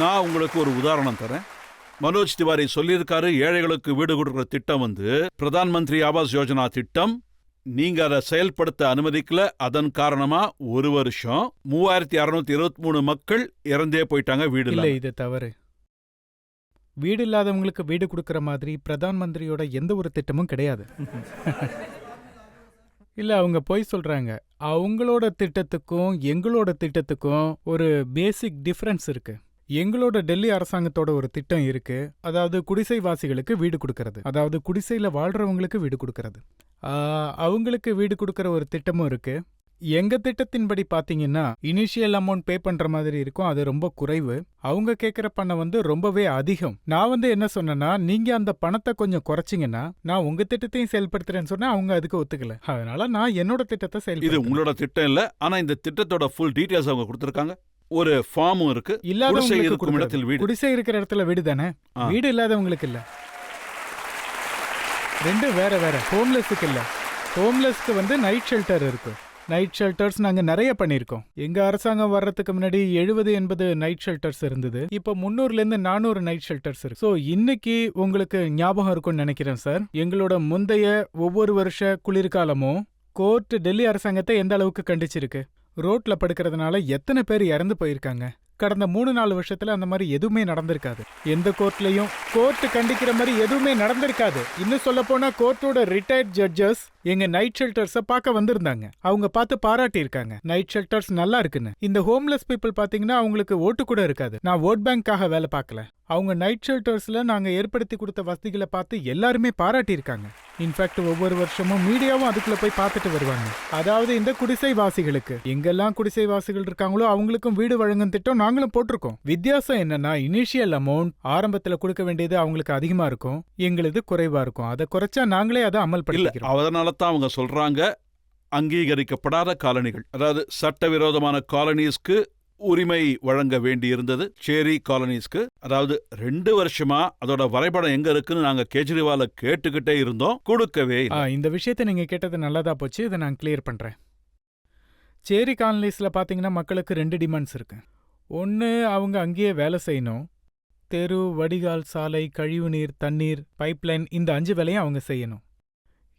நான் உங்களுக்கு ஒரு உதாரணம் தரேன். மனோஜ் திவாரி சொல்லியிருக்காரு, ஏழைகளுக்கு வீடு கொடுக்குற திட்டம் வந்து பிரதான் மந்திரி ஆவாஸ் யோஜனா திட்டம். நீங்க அதை செயல்படுத்த அனுமதிக்கல. அதன் காரணமா ஒரு வருஷம் 3623 மக்கள் இறந்தே போயிட்டாங்க வீடு இல்ல, இல்ல. இது தவறு. வீடு இல்லாதவங்களுக்கு வீடு கொடுக்கற மாதிரி பிரதான் மந்திரியோட எந்த ஒரு திட்டமும் கிடையாது. இல்ல, அவங்க பொய் சொல்றாங்க. அவங்களோட திட்டத்துக்கும் எங்களோட திட்டத்துக்கும் ஒரு பேசிக் டிஃபரன்ஸ் இருக்கு. எங்களோட டெல்லி அரசாங்கத்தோட ஒரு திட்டம் இருக்கு. அதாவது குடிசைவாசிகளுக்கு வீடு கொடுக்கறது, அதாவது குடிசையில வாழ்றவங்களுக்கு வீடு கொடுக்கறது. அவங்களுக்கு வீடு கொடுக்கற ஒரு திட்டமும் இருக்கு. எங்க திட்டத்தின்படி பாத்தீங்கன்னா, இனிஷியல் அமௌண்ட் பே பண்ற மாதிரி இருக்கும். அது ரொம்ப குறைவு. அவங்க கேட்கிற பணம் வந்து ரொம்பவே அதிகம். நான் வந்து என்ன சொன்னேன்னா, நீங்க அந்த பணத்தை கொஞ்சம் குறைச்சிங்கன்னா நான் உங்க திட்டத்தையும் செயல்படுத்துறேன்னு சொன்னா அவங்க அதுக்கு ஒத்துக்கல. அதனால நான் என்னோட திட்டத்தை இது செயல்படுத்த. உங்களோட திட்டம் இல்ல. ஆனா இந்த திட்டத்தோட ஃபுல் டீடைல்ஸ் அவங்க கொடுத்திருக்காங்க. ஒரு ஃபார்மும் இருக்கு. குடிசை இல்லாதவங்களுக்கு இருக்கும் கொடுக்கறது. இடத்தில் வீடு. குடிசை இருக்கிற இடத்துல வீடு தானே, ஆ. வீடு இல்லாதவங்களுக்கு இல்ல. ரெண்டு வேற வேற. ஹோம்லெஸ்ஸுக்கு இல்ல. ஹோம்லெஸ்க்கு வந்து நைட் ஷெல்டர் இருக்கு. நைட் ஷெல்டர்ஸ் நாங்க நிறைய பண்ணியிருக்கோம். எங்க அரசாங்கம் வர்றதுக்கு முன்னாடி 70-80 நைட் ஷெல்டர்ஸ் இருந்தது. இப்போ 300-400 நைட் ஷெல்டர்ஸ் இருக்கு. ஸோ இன்னைக்கு உங்களுக்கு ஞாபகம் இருக்கும்னு நினைக்கிறேன் சார், எங்களோட முந்தைய ஒவ்வொரு வருஷ குளிர்காலமும் கோர்ட் டெல்லி அரசாங்கத்தை எந்த அளவுக்கு கண்டிச்சிருக்கு. ரோட்ல படுக்கிறதுனால எத்தனை பேர் இறந்து போயிருக்காங்க. கடந்த 3-4 வருஷத்துல அந்த மாதிரி எதுவுமே நடந்திருக்காது. எந்த கோர்ட்லயும் கோர்ட் கண்டிக்கிற மாதிரி எதுவுமே நடந்திருக்காது. இன்னும் சொல்ல போனா கோர்ட்டோட ரிட்டையர்ட் ஜட்ஜஸ் எங்க நைட் ஷெல்டர்ஸ பார்க்க வந்திருந்தாங்க. அவங்க பார்த்து பாராட்டி இருக்காங்க, நைட் ஷெல்டர்ஸ் நல்லா இருக்குன்னு. இந்த ஹோம்லெஸ் பீப்புள் பாத்தீங்கன்னா அவங்களுக்கு ஓட்டு கூட இருக்காது. நான் ஓட் பேங்க்காக வேலை பார்க்கல. அவங்க நைட் ஷெல்டர்ஸ்ல நாங்க ஏற்படுத்தி கொடுத்த வசதிகளை பார்த்து எல்லாருமே பாராட்டி இருக்காங்க. இன்ஃபேக்ட் ஒவ்வொரு வருஷமும் மீடியாவும் அதுக்குள்ள போய் பார்த்துட்டு வருவாங்க. அதாவது இந்த குடிசைவாசிகளுக்கு எங்கெல்லாம் குடிசைவாசிகள் இருக்காங்களோ அவங்களுக்கும் வீடு வழங்கும் திட்டம் நாங்களும் போட்டிருக்கோம். வித்தியாசம் என்னன்னா, இனிஷியல் அமௌண்ட் ஆரம்பத்துல கொடுக்க வேண்டியது அவங்களுக்கு அதிகமா இருக்கும், எங்களுது குறைவா இருக்கும். அதை குறைச்சா நாங்களே அதை இல்ல, அமல்படுத்திக்கிறோம். அதனால தான் அவங்க சொல்றாங்க அங்கீகரிக்கப்படாத காலனிகள், அதாவது சட்டவிரோதமான காலனிஸ்க்கு உரிமை வழங்க வேண்டி இருந்தது. சேரி காலனிஸ்க்கு, அதாவது 2 வருஷமா அதோட வரைபடம் எங்க இருக்குன்னு நாங்க கெஜ்ரிவால கேட்டுக்கிட்டே இருந்தோம், கொடுக்கவே இல்ல. இந்த விஷயத்தை நீங்க கேட்டது நல்லதா போச்சு. இதை நான் கிளியர் பண்றேன். சேரி காலனிஸ்ல பாத்தீங்கன்னா மக்களுக்கு 2 டிமாண்ட்ஸ் இருக்கு. ஒன்று, அவங்க அங்கேயே வேலை செய்யணும். தெரு, வடிகால், சாலை, கழிவுநீர், தண்ணீர், பைப்லைன், இந்த 5 வேலையும் அவங்க செய்யணும்.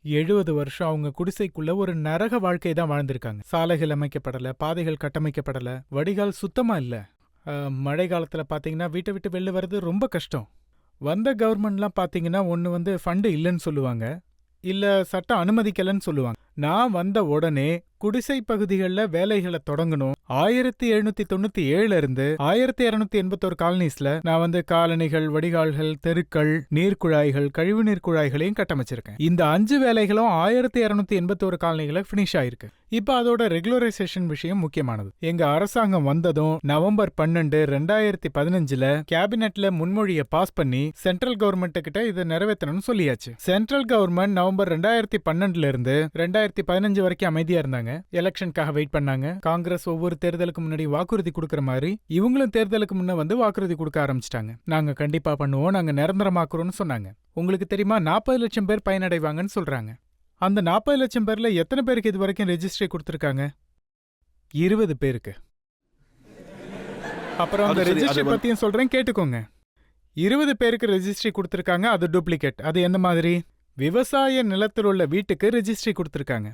70 வருஷம் அவங்க குடிசைக்குள்ள ஒரு நரக வாழ்க்கை தான் வாழ்ந்திருக்காங்க. சாலைகள் அமைக்கப்படல, பாதைகள் கட்டமைக்கப்படல, வடிகால் சுத்தமா இல்ல. மழை காலத்துல பாத்தீங்கன்னா வீட்டை விட்டு வெளில வர்றது ரொம்ப கஷ்டம். வந்த கவர்மெண்ட்லாம் பாத்தீங்கன்னா ஒன்று வந்து ஃபண்டு இல்லைன்னு சொல்லுவாங்க, இல்ல சட்டம் அனுமதிக்கலன்னு சொல்லுவாங்க. நான் வந்த உடனே குடிசை பகுதிகளில் வேலைகளை தொடங்கணும். 1797 இருந்து 1281 காலனிஸ்ல நான் வந்து காலனிகள், வடிகால்கள், தெருக்கள், நீர்க்குழாய்கள், கழிவுநீர் குழாய்களையும் கட்டமைச்சிருக்கேன். இந்த 5 வேலைகளும் 1281 காலனிகளை பினிஷ் ஆயிருக்கு. இப்ப அதோட ரெகுலரைசேஷன் விஷயம் முக்கியமானது. எங்க அரசாங்கம் வந்ததும் நவம்பர் 12, 2015 கேபினெட்ல முன்மொழியை பாஸ் பண்ணி சென்ட்ரல் கவர்மெண்ட் கிட்ட இதை நிறைவேற்றணும்னு சொல்லியாச்சு. சென்ட்ரல் கவர்மெண்ட் நவம்பர் 2012 இருந்து 2015 வரைக்கும் அமைதியா இருந்தாங்க. எலெக்ஷனுக்காக வெயிட் பண்ணாங்க. காங்கிரஸ் ஒவ்வொரு தேர்தலுக்கு முன்னாடி வாக்குறுதி கொடுக்கற மாதிரி இவங்களும் தேர்தலுக்கு முன்ன வந்து வாக்குறுதி கொடுக்க ஆரம்பிச்சிட்டாங்க. நாங்க கண்டிப்பா பண்ணுவோம், நாங்க நிரந்தரமாக்குறோம்னு சொன்னாங்க. உங்களுக்கு தெரியுமா, 40 லட்சம் பேர் பயனடைவாங்கன்னு சொல்றாங்க. அந்த 40 லட்சம் பேர்ல எத்தனை பேருக்கு இது வரைக்கும் ரெஜிஸ்ட்ரி கொடுத்திருக்காங்க? 20 பேருக்கு. அப்புறம் அந்த ரெஜிஸ்ட்ரி பத்தியும் சொல்றேன், கேட்டுக்கோங்க. 20 பேருக்கு ரெஜிஸ்ட்ரி கொடுத்திருக்காங்க. அது டூப்ளிகேட். அது எந்த மாதிரி? விவசாய நிலத்தில் உள்ள வீட்டுக்கு ரெஜிஸ்ட்ரி கொடுத்திருக்காங்க.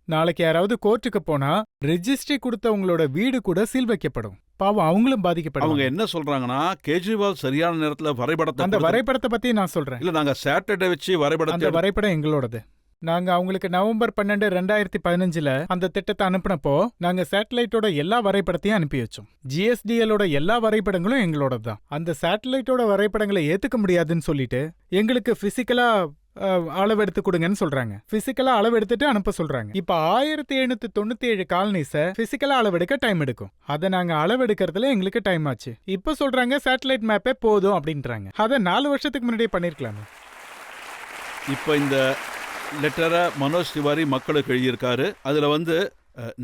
நாளைக்கு யாராவது கோர்ட்டுக்கு போனா ரெஜிஸ்ட்ரி கொடுத்தவங்களோட வீடு கூட சீல் வைக்கப்படும். பாவம், அவங்களும் பாதிக்கப்படும். அவங்க என்ன சொல்றாங்கன்னா, கெஜ்ரிவால் சரியான நேரத்துல வரைபடத்தை அந்த வரைபடத்தை பத்தி நான் சொல்றேன். இல்ல, நாங்க சாட்டர்டே வச்சு அந்த வரைபடத்தை வரைபடம் எங்களோடது. நாங்க அவங்களுக்கு நவம்பர் 12, 2015 அந்த திட்டத்தை அனுப்புனப்போ நாங்க சேட்டலைட்டோட எல்லா வரைபடத்தையும் அனுப்பி வச்சோம். GSDLோட எல்லா வரைபடங்களும் எங்களோட தான். அந்த சேட்டலைட்டோட வரைபடங்களை ஏத்துக்க முடியாதுன்னு சொல்லிட்டு எங்களுக்கு பிசிக்கலா அளவெடுத்து கொடுங்கன்னு சொல்றாங்க. பிசிக்கலா அளவெடுத்துட்டு அனுப்ப சொல்றாங்க. இப்ப 1797 காலனிஸ பிசிக்கலா அளவெடுக்க டைம் எடுக்கும். அதை நாங்க அளவெடுக்கிறதுல எங்களுக்கு டைம் ஆச்சு. இப்ப சொல்றாங்க சேட்டலைட் மேப்பே போதும் அப்படின்றாங்க. அதை 4 வருஷத்துக்கு முன்னாடியே பண்ணிருக்கலாமே. இப்போ இந்த லெட்டரை மனோஜ் திவாரி மக்களுக்கு எழுதியிருக்காரு. அதில்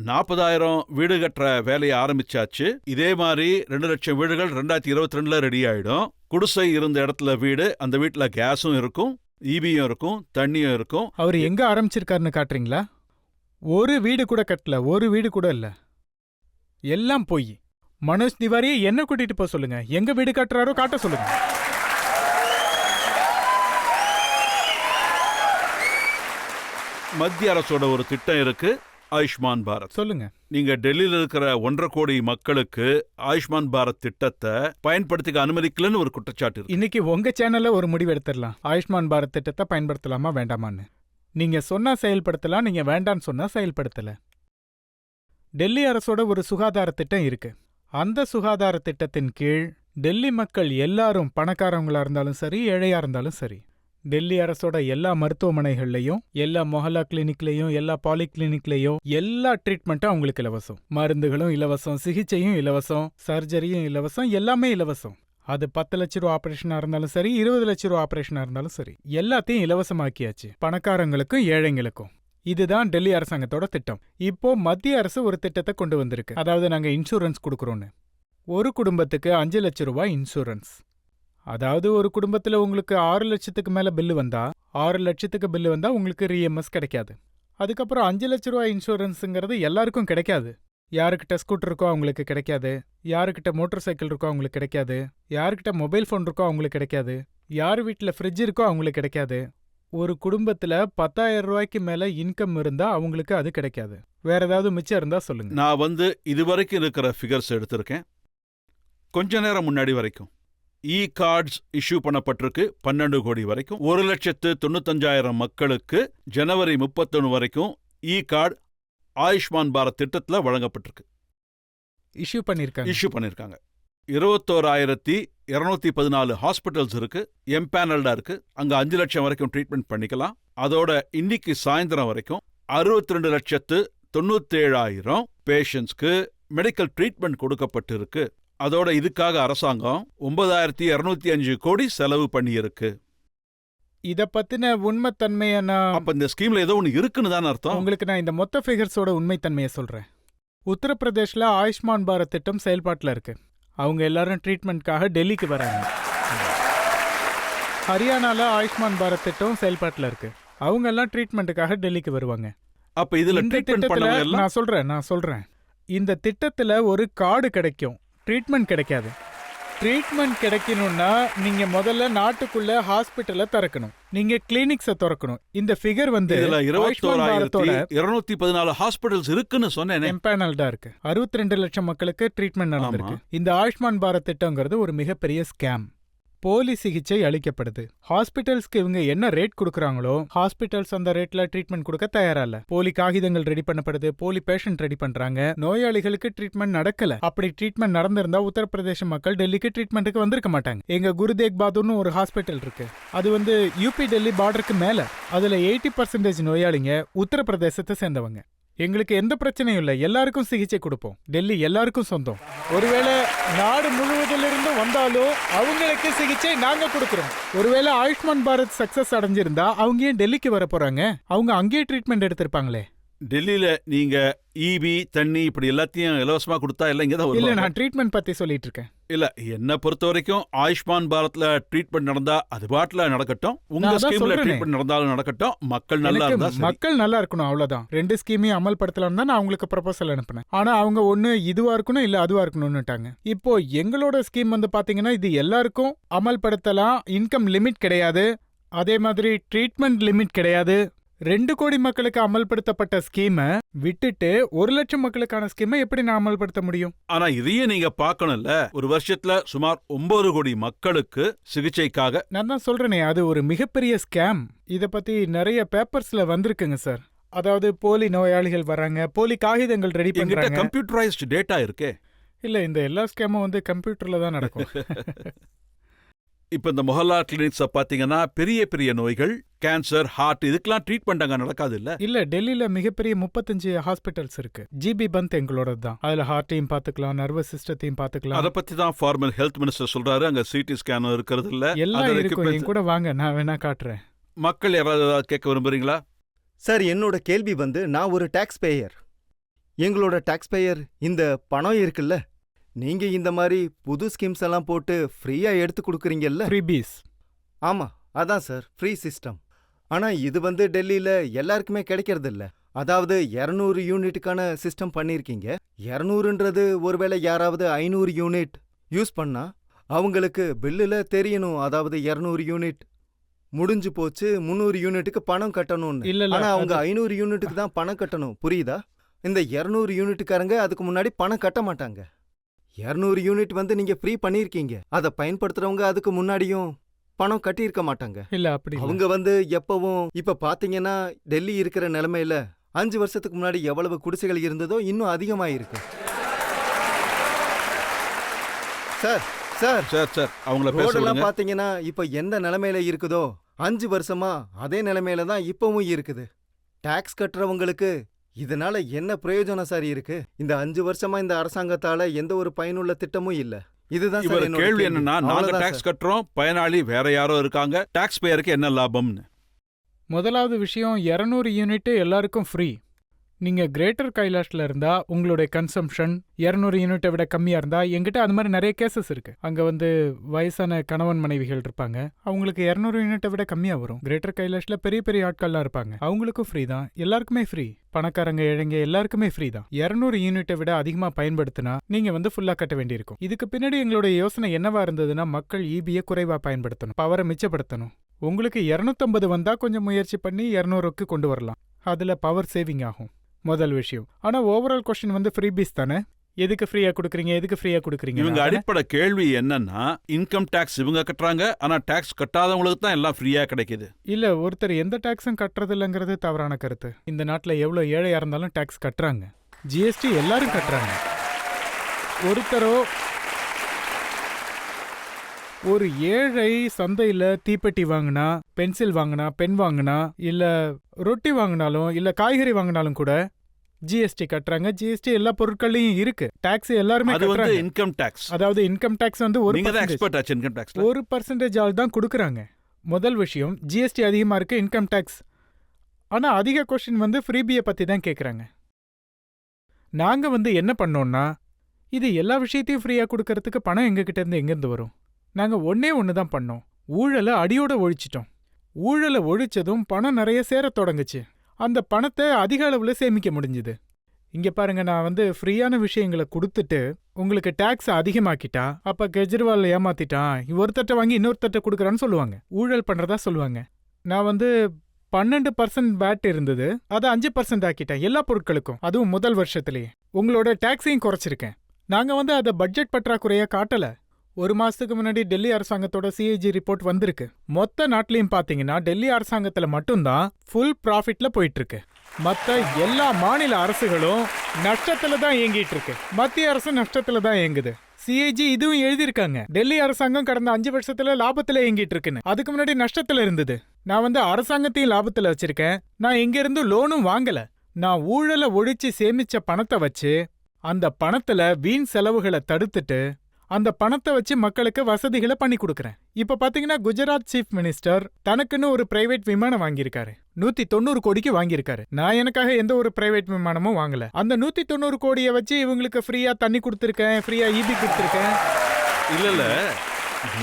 40,000 வீடு கட்டுற வேலையை ஆரம்பிச்சாச்சு. இதே மாதிரி 2 லட்சம் வீடுகள் 2022 ரெடி ஆயிடும். குடிசை இருந்த இடத்துல வீடு, அந்த வீட்டில் கேஸும் இருக்கும், ஈபியும் இருக்கும், தண்ணியும் இருக்கும். அவர் எங்க ஆரம்பிச்சிருக்காருன்னு காட்டுறீங்களா? ஒரு வீடு கூட கட்டல, ஒரு வீடு கூட இல்ல. எல்லாம் போய் மனோஜ் திவாரியை என்ன கூட்டிட்டு போக சொல்லுங்க. எங்க வீடு கட்டுறாரோ காட்ட சொல்லுங்க. மத்திய அரசோட ஒரு திட்டம் இருக்கு, ஆயுஷ்மான் பாரத். சொல்லுங்க. நீங்க டெல்லியில் இருக்கிற 1.5 கோடி மக்களுக்கு ஆயுஷ்மான் பாரத் திட்டத்தை பயன்படுத்திக்க அனுமதிக்கலன்னு ஒரு குற்றச்சாட்டு இருக்கு. இன்னைக்கு உங்க சேனல்ல ஒரு முடிவு எடுத்துடலாம். ஆயுஷ்மான் பாரத் திட்டத்தை பயன்படுத்தலாமா வேண்டாமான்னு. நீங்க சொன்னா செயல்படுத்தலாம், நீங்க வேண்டான்னு சொன்னா செயல்படுத்தல. டெல்லி அரசோட ஒரு சுகாதார திட்டம் இருக்கு. அந்த சுகாதார திட்டத்தின் கீழ் டெல்லி மக்கள் எல்லாரும், பணக்காரவங்களா இருந்தாலும் சரி, ஏழையா இருந்தாலும் சரி, டெல்லி அரசோட எல்லா மருத்துவமனைகள்லையும், எல்லா மொஹல்லா கிளினிக்லையும், எல்லா பாலிகிளினிக்லையும் எல்லா ட்ரீட்மெண்ட்டும் அவங்களுக்கு இலவசம். மருந்துகளும் இலவசம், சிகிச்சையும் இலவசம், சர்ஜரியும் இலவசம், எல்லாமே இலவசம். அது 10 லட்ச ரூபா ஆபரேஷனா இருந்தாலும் சரி, 20 லட்ச ரூபா ஆபரேஷனா இருந்தாலும் சரி, எல்லாத்தையும் இலவசமாக்கியாச்சு, பணக்காரங்களுக்கும் ஏழைங்களுக்கும். இதுதான் டெல்லி அரசாங்கத்தோட திட்டம். இப்போ மத்திய அரசு ஒரு திட்டத்தை கொண்டு வந்திருக்கு. அதாவது நாங்க இன்சூரன்ஸ் கொடுக்கறோம்னு. ஒரு குடும்பத்துக்கு 5 லட்ச ரூபாய் இன்சூரன்ஸ். அதாவது ஒரு குடும்பத்துல உங்களுக்கு 6 லட்சத்துக்கு மேல பில்லு வந்தா, 6 லட்சத்துக்கு பில்லு வந்தா உங்களுக்கு ரீஎம்எஸ் கிடைக்காது. அதுக்கப்புறம் 5 லட்ச ரூபாய் இன்சூரன்ஸுங்கிறது எல்லாருக்கும் கிடைக்காது. யாருக்கிட்ட ஸ்கூட்டர் இருக்கோ அவங்களுக்கு கிடைக்காது, யாருக்கிட்ட மோட்டார் சைக்கிள் இருக்கோ அவங்களுக்கு கிடைக்காது, யாருக்கிட்ட மொபைல் ஃபோன் இருக்கோ அவங்களுக்கு கிடைக்காது, யார் வீட்டில் ஃப்ரிட்ஜ் இருக்கோ அவங்களுக்கு கிடைக்காது. ஒரு குடும்பத்துல 10,000 ரூபாய்க்கு மேல இன்கம் இருந்தா அவங்களுக்கு அது கிடைக்காது. வேற ஏதாவது மிச்சம் இருந்தா சொல்லுங்க. நான் இதுவரைக்கும் இருக்கிற ஃபிகர்ஸ் எடுத்திருக்கேன். கொஞ்ச நேரம் முன்னாடி வரைக்கும் கார்ட்ஸ் இஷ்யூ பண்ணப்பட்டிருக்கு 12 கோடி வரைக்கும். 1,95,000 மக்களுக்கு ஜனவரி 31 வரைக்கும் கார்டு ஆயுஷ்மான் பாரத் திட்டத்தில் வழங்கப்பட்டிருக்கு. இஷ்யூ பண்ணிருக்காங்க. 21,214 ஹாஸ்பிட்டல்ஸ் இருக்கு, எம்பேனல்டா இருக்கு. அங்க 5 லட்சம் வரைக்கும் ட்ரீட்மெண்ட் பண்ணிக்கலாம். அதோட இன்னைக்கு சாயந்தரம் வரைக்கும் 62,97,000 பேஷண்ட்ஸ்க்கு மெடிக்கல் ட்ரீட்மெண்ட் கொடுக்கப்பட்டு இருக்கு. அதோட இதுக்காக அரசாங்கம் 9,205 கோடி செலவு பண்ணியிருக்கு. இத பத்தின உண்மைத்தன்மையை அப்ப இந்த ஸ்கீம்ல ஏதோ ஒன்று இருக்குன்னு தான் அர்த்தம். உங்களுக்கு நான் இந்த மொத்த ஃபிகர்ஸோட உண்மைத்தன்மையை சொல்றேன். உத்தரப்பிரதேஷ்ல ஆயுஷ்மான் பாரத் திட்டம் செயல்பாட்டில் இருக்கு. அவங்க எல்லாரும் ட்ரீட்மெண்ட்காக டெல்லிக்கு வராங்க. ஹரியானால ஆயுஷ்மான் பாரத் திட்டம் செயல்பாட்டில் இருக்கு. அவங்க எல்லாம் ட்ரீட்மெண்ட்டுக்காக டெல்லிக்கு வருவாங்க. அப்ப இதுல ட்ரீட்மெண்ட் பண்ணவங்க எல்லாம் நான் சொல்றேன். இந்த திட்டத்துல ஒரு கார்டு கிடைக்கும், ட்ரீட்மெண்ட் கிடைக்காது. ட்ரீட்மெண்ட் கிடைக்கணும்னா நீங்க முதல்ல நாட்டுக்குள்ள ஹாஸ்பிட்டலை திறக்கணும், நீங்க கிளினிக்ஸை திறக்கணும். இந்த ஃபிகர் 21,214 ஹாஸ்பிட்டல்ஸ் இருக்குன்னு சொன்னேன். எம்பேனல்டா இருக்கு. 62 லட்சம் மக்களுக்கு ட்ரீட்மெண்ட் நடந்திருக்கு. இந்த ஆயுஷ்மான் பாரத் திட்டங்கிறது ஒரு மிகப்பெரிய ஸ்கேம். போலி சிகிச்சை அளிக்கப்படுது. ஹாஸ்பிட்டல்ஸ்க்கு இவங்க என்ன ரேட் கொடுக்குறாங்களோ ஹாஸ்பிட்டல்ஸ் அந்த ரேட்ல ட்ரீட்மெண்ட் கொடுக்க தயாரா இல்ல. போலி காகிதங்கள் ரெடி பண்ணப்படுது, போலி பேஷண்ட் ரெடி பண்றாங்க. நோயாளிகளுக்கு ட்ரீட்மெண்ட் நடக்கல. அப்படி ட்ரீட்மெண்ட் நடந்திருந்தா உத்தரப்பிரதேச மக்கள் டெல்லிக்கு ட்ரீட்மெண்ட்டுக்கு வந்திருக்க மாட்டாங்க. எங்க குருதேக் பஹாதுர்னு ஒரு ஹாஸ்பிட்டல் இருக்கு. அது யூபி டெல்லி பார்டருக்கு மேல. அதுல 80% நோயாளிங்க உத்தரப்பிரதேசத்தை சேர்ந்தவங்க. எங்களுக்கு எந்த பிரச்சனையும் இல்லை, எல்லாருக்கும் சிகிச்சை கொடுப்போம். டெல்லி எல்லாருக்கும் சொந்தம். ஒருவேளை நாடு முழுவதிலிருந்து வந்தாலும் அவங்களுக்கு சிகிச்சை நாங்க கொடுக்கிறோம். ஒருவேளை ஆயுஷ்மான் பாரத் சக்சஸ் அடைஞ்சிருந்தா அவங்க ஏன் டெல்லிக்கு வர போறாங்க? அவங்க அங்கேயே ட்ரீட்மெண்ட் எடுத்திருப்பாங்களே. டெல்லியில நீங்க ஈபி தண்ணி இப்படி எல்லாத்தையும் இலவசமா கொடுத்தா எல்லாம் இங்க தான். இல்ல, நான் ட்ரீட்மெண்ட் பத்தி சொல்லிட்டு இருக்கேன். இல்ல, என்ன பொறுத்த வரைக்கும் ஆயுஷ்மான் பாரத்ல ட்ரீட்மெண்ட் நடந்தா அது பாட்டுல நடக்கட்டும். உங்க ஸ்கீம்ல ட்ரீட்மெண்ட் நடந்தாலும் நடக்கட்டும். மக்கள் நல்லா இருந்தா சரி. மக்கள் நல்லா இருக்கணும், அவ்வளவுதான். 2 ஸ்கீமையும் அமல்படுத்தலாம் தான் நான் அவங்களுக்கு ப்ரொபோசல் அனுப்புனேன். ஆனா அவங்க ஒண்ணு இதுவா இருக்கணும் இல்ல அதுவா இருக்கணும்னுட்டாங்க. இப்போ எங்களோட ஸ்கீம் பாத்தீங்கன்னா இது எல்லாருக்கும் அமல்படுத்தலாம். இன்கம் லிமிட் கிடையாது, அதே மாதிரி ட்ரீட்மெண்ட் லிமிட் கிடையாது, 2 கோடி மக்களுக்கு அமல்படுத்தப்பட்ட ஸ்கீமை விட்டுட்டு 1 லட்சம் மக்களுக்கான ஸ்கீமை எப்படி நான் அமல்படுத்த முடியும்? ஆனா இதையே நீங்க பார்க்கணும்ல, ஒரு வருஷத்துல சுமார் 9 கோடி மக்களுக்கு சிகிச்சைக்காக. நான் தான் சொல்றேனே, அது ஒரு மிகப்பெரிய ஸ்கேம். இத பத்தி நிறைய பேப்பர்ஸ்ல வந்திருக்குங்க சார். அதாவது போலி நோயாளிகள் வராங்க, போலி காகிதங்கள் ரெடி என்கிட்ட பண்றாங்க. கம்ப்யூட்டரைஸ்டு டேட்டா இருக்கே. இல்ல, இந்த எல்லா ஸ்கேமும் வந்து கம்ப்யூட்டர்ல தான் நடக்கும். இப்ப இந்த மொஹல்லா கிளினிக்ஸ பாத்தீங்கன்னா பெரிய பெரிய நோய்கள், கேன்சர், ஹார்ட், இதுக்கெல்லாம் ட்ரீட்மெண்ட் அங்க நடக்காது இல்ல? இல்ல, டெல்லியில மிகப்பெரிய 35 ஹாஸ்பிட்டல்ஸ் இருக்கு. ஜிபி பந்த் எங்களோட தான். அதுல ஹார்ட்டையும் பாத்துக்கலாம், நர்வஸ் சிஸ்டத்தையும் பாத்துக்கலாம். அத பத்தி தான் ஃபார்மல் ஹெல்த் மினிஸ்டர் சொல்றாரு. அங்க சிடி ஸ்கேன் இருக்கிறது இல்ல. எல்லாம் இருக்கும். என் கூட வாங்க, நான் வேணா காட்டுறேன். மக்கள் யாராவது ஏதாவது கேட்க விரும்புறீங்களா? சார், என்னோட கேள்வி வந்து, நான் ஒரு டாக்ஸ் பேயர். எங்களோட டாக்ஸ் பேயர் இந்த பணம் இருக்குல்ல, நீங்க இந்த மாதிரி புது ஸ்கீம்ஸ் எல்லாம் போட்டு ஃப்ரீயா எடுத்து கொடுக்குறீங்கல்ல? ஃப்ரீபீஸ். ஆமா, அதான் சார், ஃப்ரீ சிஸ்டம். ஆனா இது வந்து டெல்லியில எல்லாருக்குமே கிடைக்கிறது இல்ல. அதாவது 200 யூனிட்டுக்கான சிஸ்டம் பண்ணிருக்கீங்க. 200ன்றது ஒருவேளை யாராவது 500 யூனிட் யூஸ் பண்ணா அவங்களுக்கு பில்லுல தெரியணும். அதாவது 200 யூனிட் முடிஞ்சு போச்சு, 300 யூனிட்டுக்கு பணம் கட்டணும்னு. இல்ல, ஆனா அவங்க 500 யூனிட்டுக்கு தான் பணம் கட்டணும். புரியுதா? இந்த 200 யூனிட்டுக்காரங்க அதுக்கு முன்னாடி பணம் கட்ட மாட்டாங்க. 200 யூனிட் வந்து நீங்க ஃப்ரீ பண்ணிருக்கீங்க. அதை பயன்படுத்துறவங்க அதுக்கு முன்னாடியும் பணம் கட்டியிருக்க மாட்டாங்க. இல்ல, அப்படி இல்ல. அவங்க வந்து எப்பவும் இப்ப பாத்தீங்கன்னா டெல்லி இருக்கிற நிலைமையில 5 வருஷத்துக்கு முன்னாடி எவ்வளவு குடிசைகள் இருந்ததோ இன்னும் அதிகமாயிருக்கு. சார் சார் சார் சார் அவங்கள பேச ரோடெல்லாம் விடுங்க. பாத்தீங்கன்னா இப்ப எந்த நிலைமையில இருக்குதோ 5 வருஷமா அதே நிலைமையில தான் இப்பவும் இருக்குது. டாக்ஸ் கட்டுறவங்களுக்கு இதனால என்ன பிரயோஜனம் சார் இருக்கு? இந்த 5 வருஷமா இந்த அரசாங்கத்தால எந்த ஒரு பயனுள்ள திட்டமும் இல்ல. இதுதான் சார் இவர் என்னோட கேள்வி என்னன்னா, நாங்க அவ்வளவுதான் டாக்ஸ் சார். கட்டுறோம், பயனாளி வேற யாரோ இருக்காங்க, டாக்ஸ் பேயருக்கு என்ன லாபம்னு. முதலாவது விஷயம், 200 யூனிட் எல்லாருக்கும் ஃப்ரீ. நீங்க கிரேட்டர் கைலாஷ்ல இருந்தா உங்களுடைய கன்சம்ஷன் 200 யூனிட்டை விட கம்மியா இருந்தா, என்கிட்ட அது மாதிரி நிறைய கேசஸ் இருக்கு. அங்க வந்து வயசான கணவன் மனைவிகள் இருப்பாங்க, அவங்களுக்கு 200 யூனிட்டை விட கம்மியா வரும். கிரேட்டர் கைலாஷ்ல பெரிய பெரிய ஆட்கள்லாம் இருப்பாங்க, அவங்களுக்கும் ஃப்ரீ தான். எல்லாருக்குமே ஃப்ரீ. பணக்காரங்க, ஏழைங்க எல்லாருக்குமே ஃப்ரீ தான். 200 யூனிட்டை விட அதிகமா பயன்படுத்தினா நீங்க வந்து ஃபுல்லா கட்ட வேண்டியிருக்கும். இதுக்கு பின்னாடி எங்களுடைய யோசனை என்னவா இருந்ததுன்னா, மக்கள் ஈபியை குறைவா பயன்படுத்தணும், பவரை மிச்சப்படுத்தணும். உங்களுக்கு 250 வந்தா கொஞ்சம் முயற்சி பண்ணி 200க்கு கொண்டு வரலாம். அதுல பவர் சேவிங் ஆகும். முதல் விஷயம். ஆனா ஓவரால் கொஸ்டின் வந்து ஃப்ரீபீஸ் தானே. எதுக்கு ஃப்ரீயா கொடுக்குறீங்க, எதுக்கு ஃப்ரீயா கொடுக்குறீங்க? இவங்க அடிப்படை கேள்வி என்னன்னா, இன்கம் டாக்ஸ் இவங்க கட்டுறாங்க, ஆனா டாக்ஸ் கட்டாதவங்களுக்கு தான் எல்லாம் ஃப்ரீயா கிடைக்குது. இல்ல, ஒருத்தர் எந்த டாக்ஸும் கட்டுறது இல்லைங்கிறது தவறான கருத்து. இந்த நாட்டுல எவ்வளவு ஏழையா இருந்தாலும் டாக்ஸ் கட்டுறாங்க. ஜிஎஸ்டி எல்லாரும் கட்டுறாங்க. ஒருத்தரோ ஒரு ஏழை சந்தையில தீப்பெட்டி வாங்கினா, பென்சில் வாங்கினா, பென் வாங்கினா, இல்ல ரொட்டி வாங்கினாலும், இல்ல காய்கறி வாங்கினாலும் கூட ஜிஎஸ்டி கட்டுறாங்க. ஜிஎஸ்டி எல்லா பொருட்களையும் இருக்கு. டாக்ஸ் எல்லாருமே அது வந்து கட்டுறாங்க. Income tax. அதாவது இன்கம் டாக்ஸ் வந்து நீங்க தான் எக்ஸ்பர்ட் ஆச்சு இன்கம் டாக்ஸ்ல. 1% ஆள் தான் கொடுக்குறாங்க. முதல் விஷயம், ஜிஎஸ்டி அதிகமா இருக்கு, இன்கம் டாக்ஸ். ஆனா அதிக கொஸ்டின் வந்து ஃப்ரீபியை பத்தி தான் கேக்குறாங்க. நாங்க வந்து என்ன பண்ணோம்னா, இது எல்லா விஷயத்தையும் ஃப்ரீயா கொடுக்கறதுக்கு பணம் எங்ககிட்ட இருந்து எங்கிருந்து வரும்? நாங்க ஒண்ணு தான் பண்ணோம், ஊழலை அடியோட ஒழிச்சிட்டோம். ஊழலை ஒழிச்சதும் பணம் நிறைய சேர தொடங்குச்சு. அந்த பணத்தை அதிக அளவுல சேமிக்க முடிஞ்சுது. இங்க பாருங்க, நான் வந்து ஃப்ரீயான விஷயங்களை கொடுத்துட்டு உங்களுக்கு டாக்ஸ் அதிகமாக்கிட்டா, அப்ப கெஜ்ரிவால் ஏமாத்திட்டான், ஒருத்தட்ட வாங்கி இன்னொருத்தட்ட கொடுக்குறான்னு சொல்லுவாங்க, ஊழல் பண்றதா சொல்லுவாங்க. நான் வந்து 12% பேட் இருந்தது, அதை 5% ஆக்கிட்டேன் எல்லா பொருட்களுக்கும், அதுவும் முதல் வருஷத்திலேயே. உங்களோட டாக்ஸையும் குறைச்சிருக்கேன். நாங்க வந்து அதை பட்ஜெட் பற்றாக்குறையா காட்டல. 1 மாசத்துக்கு முன்னாடி டெல்லி அரசாங்கத்தோட சிஏஜி ரிப்போர்ட் வந்திருக்கு. மொத்த நாட்டிலையும் பாத்தீங்கன்னா டெல்லி அரசாங்கத்துல மட்டும்தான் ஃபுல் ப்ராஃபிட்ல போயிட்டு இருக்கு. மத்த எல்லா மாநில அரசுகளும் நஷ்டத்துல தான் இயங்கிட்டு இருக்கு. மத்திய அரசு நஷ்டத்துல தான் இயங்குது. சிஏஜி இதுவும் எழுதியிருக்காங்க, டெல்லி அரசாங்கம் கடந்த 5 வருஷத்துல லாபத்துல இயங்கிட்டு இருக்குன்னு. அதுக்கு முன்னாடி நஷ்டத்துல இருந்தது. நான் வந்து அரசாங்கத்தையும் லாபத்துல வச்சிருக்கேன். நான் எங்க இருந்து லோனும் வாங்கல. நான் ஊழலை ஒழிச்சு சேமிச்ச பணத்தை வச்சு, அந்த பணத்துல வீண் செலவுகளை தடுத்துட்டு, அந்த பணத்தை வச்சு மக்களுக்கு வசதிகளை பண்ணி கொடுக்கறேன். இப்ப பாத்தீங்கன்னா குஜராத் சீஃப் மினிஸ்டர் தனக்குன்னு ஒரு பிரைவேட் விமானம் வாங்கியிருக்காரு. 190 கோடிக்கு வாங்கியிருக்காரு. நான் எனக்காக எந்த ஒரு பிரைவேட் விமானமும் வாங்கல. அந்த 190 கோடியை வச்சு இவங்களுக்கு ஃப்ரீயா தண்ணி கொடுத்துருக்கேன், ஃப்ரீயா ஈபி கொடுத்துருக்கேன். இல்ல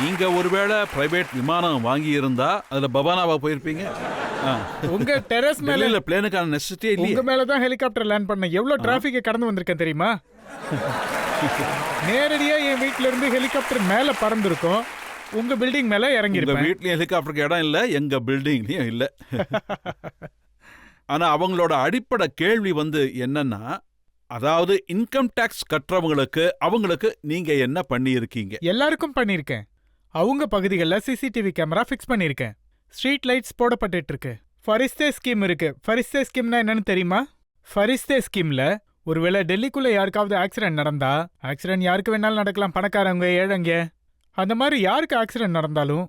நீங்க ஒருவேளை பிரைவேட் விமானம் வாங்கி இருந்தா அதுல பவானாவா போயிருப்பீங்க. உங்க டெரஸ் மேல பிளேனுக்கான நெசசிட்டியே இல்ல. உங்க மேலதான் ஹெலிகாப்டர் லேண்ட் பண்ண. எவ்வளவு டிராபிக்கை கடந்து வந்திருக்கேன் தெரியுமா? நேரடியா என் வீட்ல இருந்து ஹெலிகாப்டர் மேல பறந்துருக்கும், உங்க பில்டிங் மேல இறங்கி இருப்பேன். வீட்லயும் ஹெலிகாப்டருக்கு இடம் இல்ல, எங்க பில்டிங்லயும் இல்ல. ஆனா அவங்களோட அடிப்படை கேள்வி என்னன்னா, அதாவது இன்கம் டாக்ஸ் கட்டுறவங்களுக்கு அவங்களுக்கு நீங்க என்ன பண்ணியிருக்கீங்க? எல்லாருக்கும் பண்ணியிருக்கேன். அவங்க பகுதிகளில் சிசிடிவி கேமரா ஃபிக்ஸ் பண்ணியிருக்கேன். ஸ்ட்ரீட் லைட்ஸ் போடப்பட்டு இருக்கு. ஃபரிஸ்தே ஸ்கீம் இருக்கு. ஃபரிஸ்தே ஸ்கீம்னா என்னன்னு தெரியுமா? ஃபரிஸ்தே ஸ்கீம்ல ஒருவேளை டெல்லிக்குள்ள யாருக்காவது ஆக்சிடென்ட் நடந்தா, ஆக்சிடென்ட் யாருக்கு வேணாலும் நடக்கலாம், பணக்காரங்க ஏழைங்க, அந்த மாதிரி யாருக்கு ஆக்சிடென்ட் நடந்தாலும்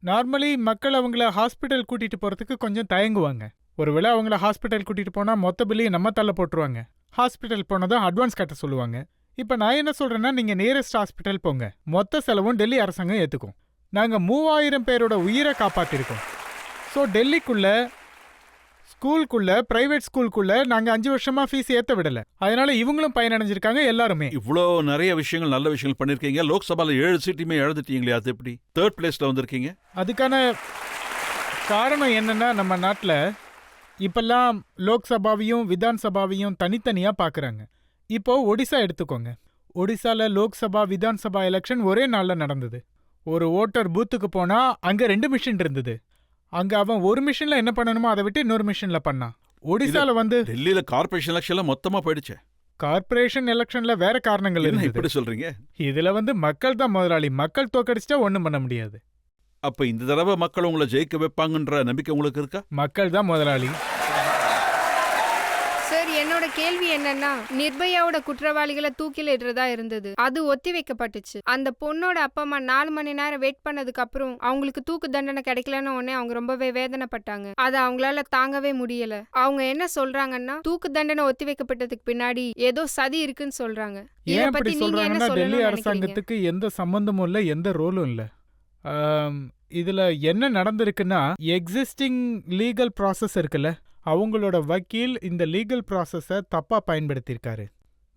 நார்மலி மக்கள் அவங்கள ஹாஸ்பிட்டல் கூட்டிட்டு போறதுக்கு கொஞ்சம் தயங்குவாங்க. ஒருவேளை அவங்கள ஹாஸ்பிட்டல் கூட்டிட்டு போனா மொத்த பில்லையும் நம்ம தள்ள போட்டுருவாங்க. ஹாஸ்பிட்டல் போனதும் அட்வான்ஸ் கட்ட சொல்லுவாங்க. இப்ப நான் என்ன சொல்றேன்னா, நீங்க நியரஸ்ட் ஹாஸ்பிட்டல் போங்க, மொத்த செலவும் டெல்லி அரசாங்கம் ஏத்துக்கும். நாங்க 3000 பேரோட உயிரை காப்பாத்திருக்கோம். ஸோ டெல்லிக்குள்ள ஸ்கூலுக்குள்ள, பிரைவேட் ஸ்கூலுக்குள்ள நாங்க 5 வருஷமா ஃபீஸ் ஏத்த விடல. அதனால இவங்களும் பயனடைஞ்சிருக்காங்க, எல்லாருமே. இவ்வளோ நிறைய விஷயங்கள், நல்ல விஷயங்கள் பண்ணிருக்கீங்க. லோக்சபால 7 சீட்டுமே எழுதிட்டீங்களே, அது எப்படி 3rd பிளேஸ்ல வந்திருக்கீங்க? அதுக்கான காரணம் என்னன்னா, நம்ம நாட்டில் இப்பெல்லாம் லோக்சபாவையும் விதான் சபாவையும் தனித்தனியா பார்க்குறாங்க. இப்போ ஒடிசா எடுத்துக்கோங்க. ஒடிசால லோக்சபா விதான் சபா எலெக்ஷன் ஒரே நாள்ல நடந்தது. ஒரு ஓட்டர் பூத்துக்கு போனா அங்க 2 மிஷின் இருந்தது. அங்க அவன் ஒரு மிஷின்ல என்ன பண்ணணுமோ அதை விட்டு இன்னொரு மிஷின்ல பண்ணான். ஒடிசால டெல்லியில கார்பரேஷன் எலெக்ஷன்ல மொத்தமா போயிடுச்சு. கார்பரேஷன் எலெக்ஷன்ல வேற காரணங்கள் என்ன இருந்தது. இப்படி சொல்றீங்க? இதுல மக்கள் தான் முதலாளி. மக்கள் தோக்கடிச்சிட்டா ஒண்ணும் பண்ண முடியாது. அப்ப இந்த தடவை மக்கள் உங்களை ஜெயிக்க வைப்பாங்கன்ற நம்பிக்கை உங்களுக்கு இருக்கா? மக்கள் தான் முதலாளி. சார், என்னோட கேள்வி என்னன்னா, நிர்பயாவோட குற்றவாளிகளை தூக்கில இடுறதா இருந்தது. அது ஒத்தி வைக்கப்பட்டுச்சு. அந்த பொண்ணோட அப்பா அம்மா 4 மணி நேரம் வெயிட் பண்ணதுக்கு அப்புறம் அவங்களுக்கு தூக்கு தண்டனை கிடைக்கலன்னு உடனே அவங்க ரொம்பவே வேதனைப்பட்டாங்க. அதை அவங்களால தாங்கவே முடியல. அவங்க என்ன சொல்றாங்கன்னா, தூக்கு தண்டனை ஒத்தி வைக்கப்பட்டதுக்கு பின்னாடி ஏதோ சதி இருக்குன்னு சொல்றாங்க. ஏன் அப்படி சொல்றாங்கன்னா, டெல்லி அரசாங்கத்துக்கு எந்த சம்பந்தமும் இல்ல, எந்த ரோலும் இல்ல. இதுல என்ன நடந்திருக்குன்னா, எக்ஸிஸ்டிங் லீகல் ப்ராசஸ் இருக்குல்ல, அவங்களோட வக்கீல் இந்த லீகல் ப்ராசஸை தப்பா பயன்படுத்தியிருக்காரு.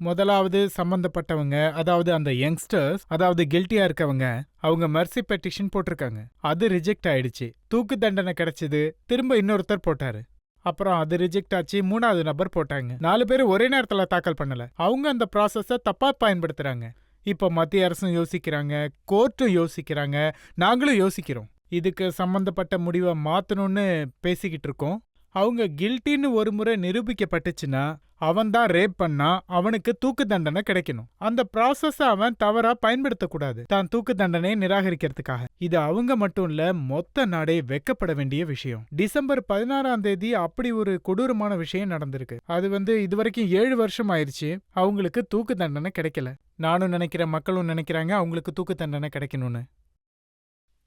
முதலாவது சம்பந்தப்பட்டவங்க, அதாவது அந்த யங்ஸ்டர்ஸ், அதாவது கில்ட்டியா இருக்கவங்க, அவங்க மர்சி பெட்டிஷன் போட்டிருக்காங்க. அது ரிஜெக்ட் ஆயிடுச்சு. தூக்கு தண்டனை கிடைச்சது. திரும்ப இன்னொருத்தர் போட்டாரு. அப்புறம் அது ரிஜெக்ட் ஆச்சு. 3வது நபர் போட்டாங்க. 4 பேர் ஒரே நேரத்துல தாக்கல் பண்ணல. அவங்க அந்த ப்ராசஸை தப்பா பயன்படுத்துறாங்க. இப்போ மத்திய அரசும் யோசிக்கிறாங்க, கோர்ட்டும் யோசிக்கிறாங்க, நாங்களும் யோசிக்கிறோம். இதுக்கு சம்பந்தப்பட்ட முடிவை மாத்தணும்னு பேசிக்கிட்டு இருக்கோம். அவங்க கில்ட்டின்னு ஒரு முறை நிரூபிக்கப்பட்டுச்சுன்னா, அவன் தான் ரேப் பண்ணா அவனுக்கு தூக்கு தண்டனை கிடைக்கணும். அந்த ப்ராசஸை அவன் தவறா பயன்படுத்தக்கூடாது, தான் தூக்கு தண்டனையை நிராகரிக்கிறதுக்காக. இது அவங்க மட்டும் இல்ல, மொத்த நாடே வெக்கப்பட வேண்டிய விஷயம். டிசம்பர் 16ஆம் தேதி அப்படி ஒரு கொடூரமான விஷயம் நடந்திருக்கு. அது இதுவரைக்கும் 7 வருஷம் ஆயிடுச்சு. அவங்களுக்கு தூக்கு தண்டனை கிடைக்கல. நானும் நினைக்கிறேன், மக்களும் நினைக்கிறாங்க அவங்களுக்கு தூக்கு தண்டனை கிடைக்கணும்னு.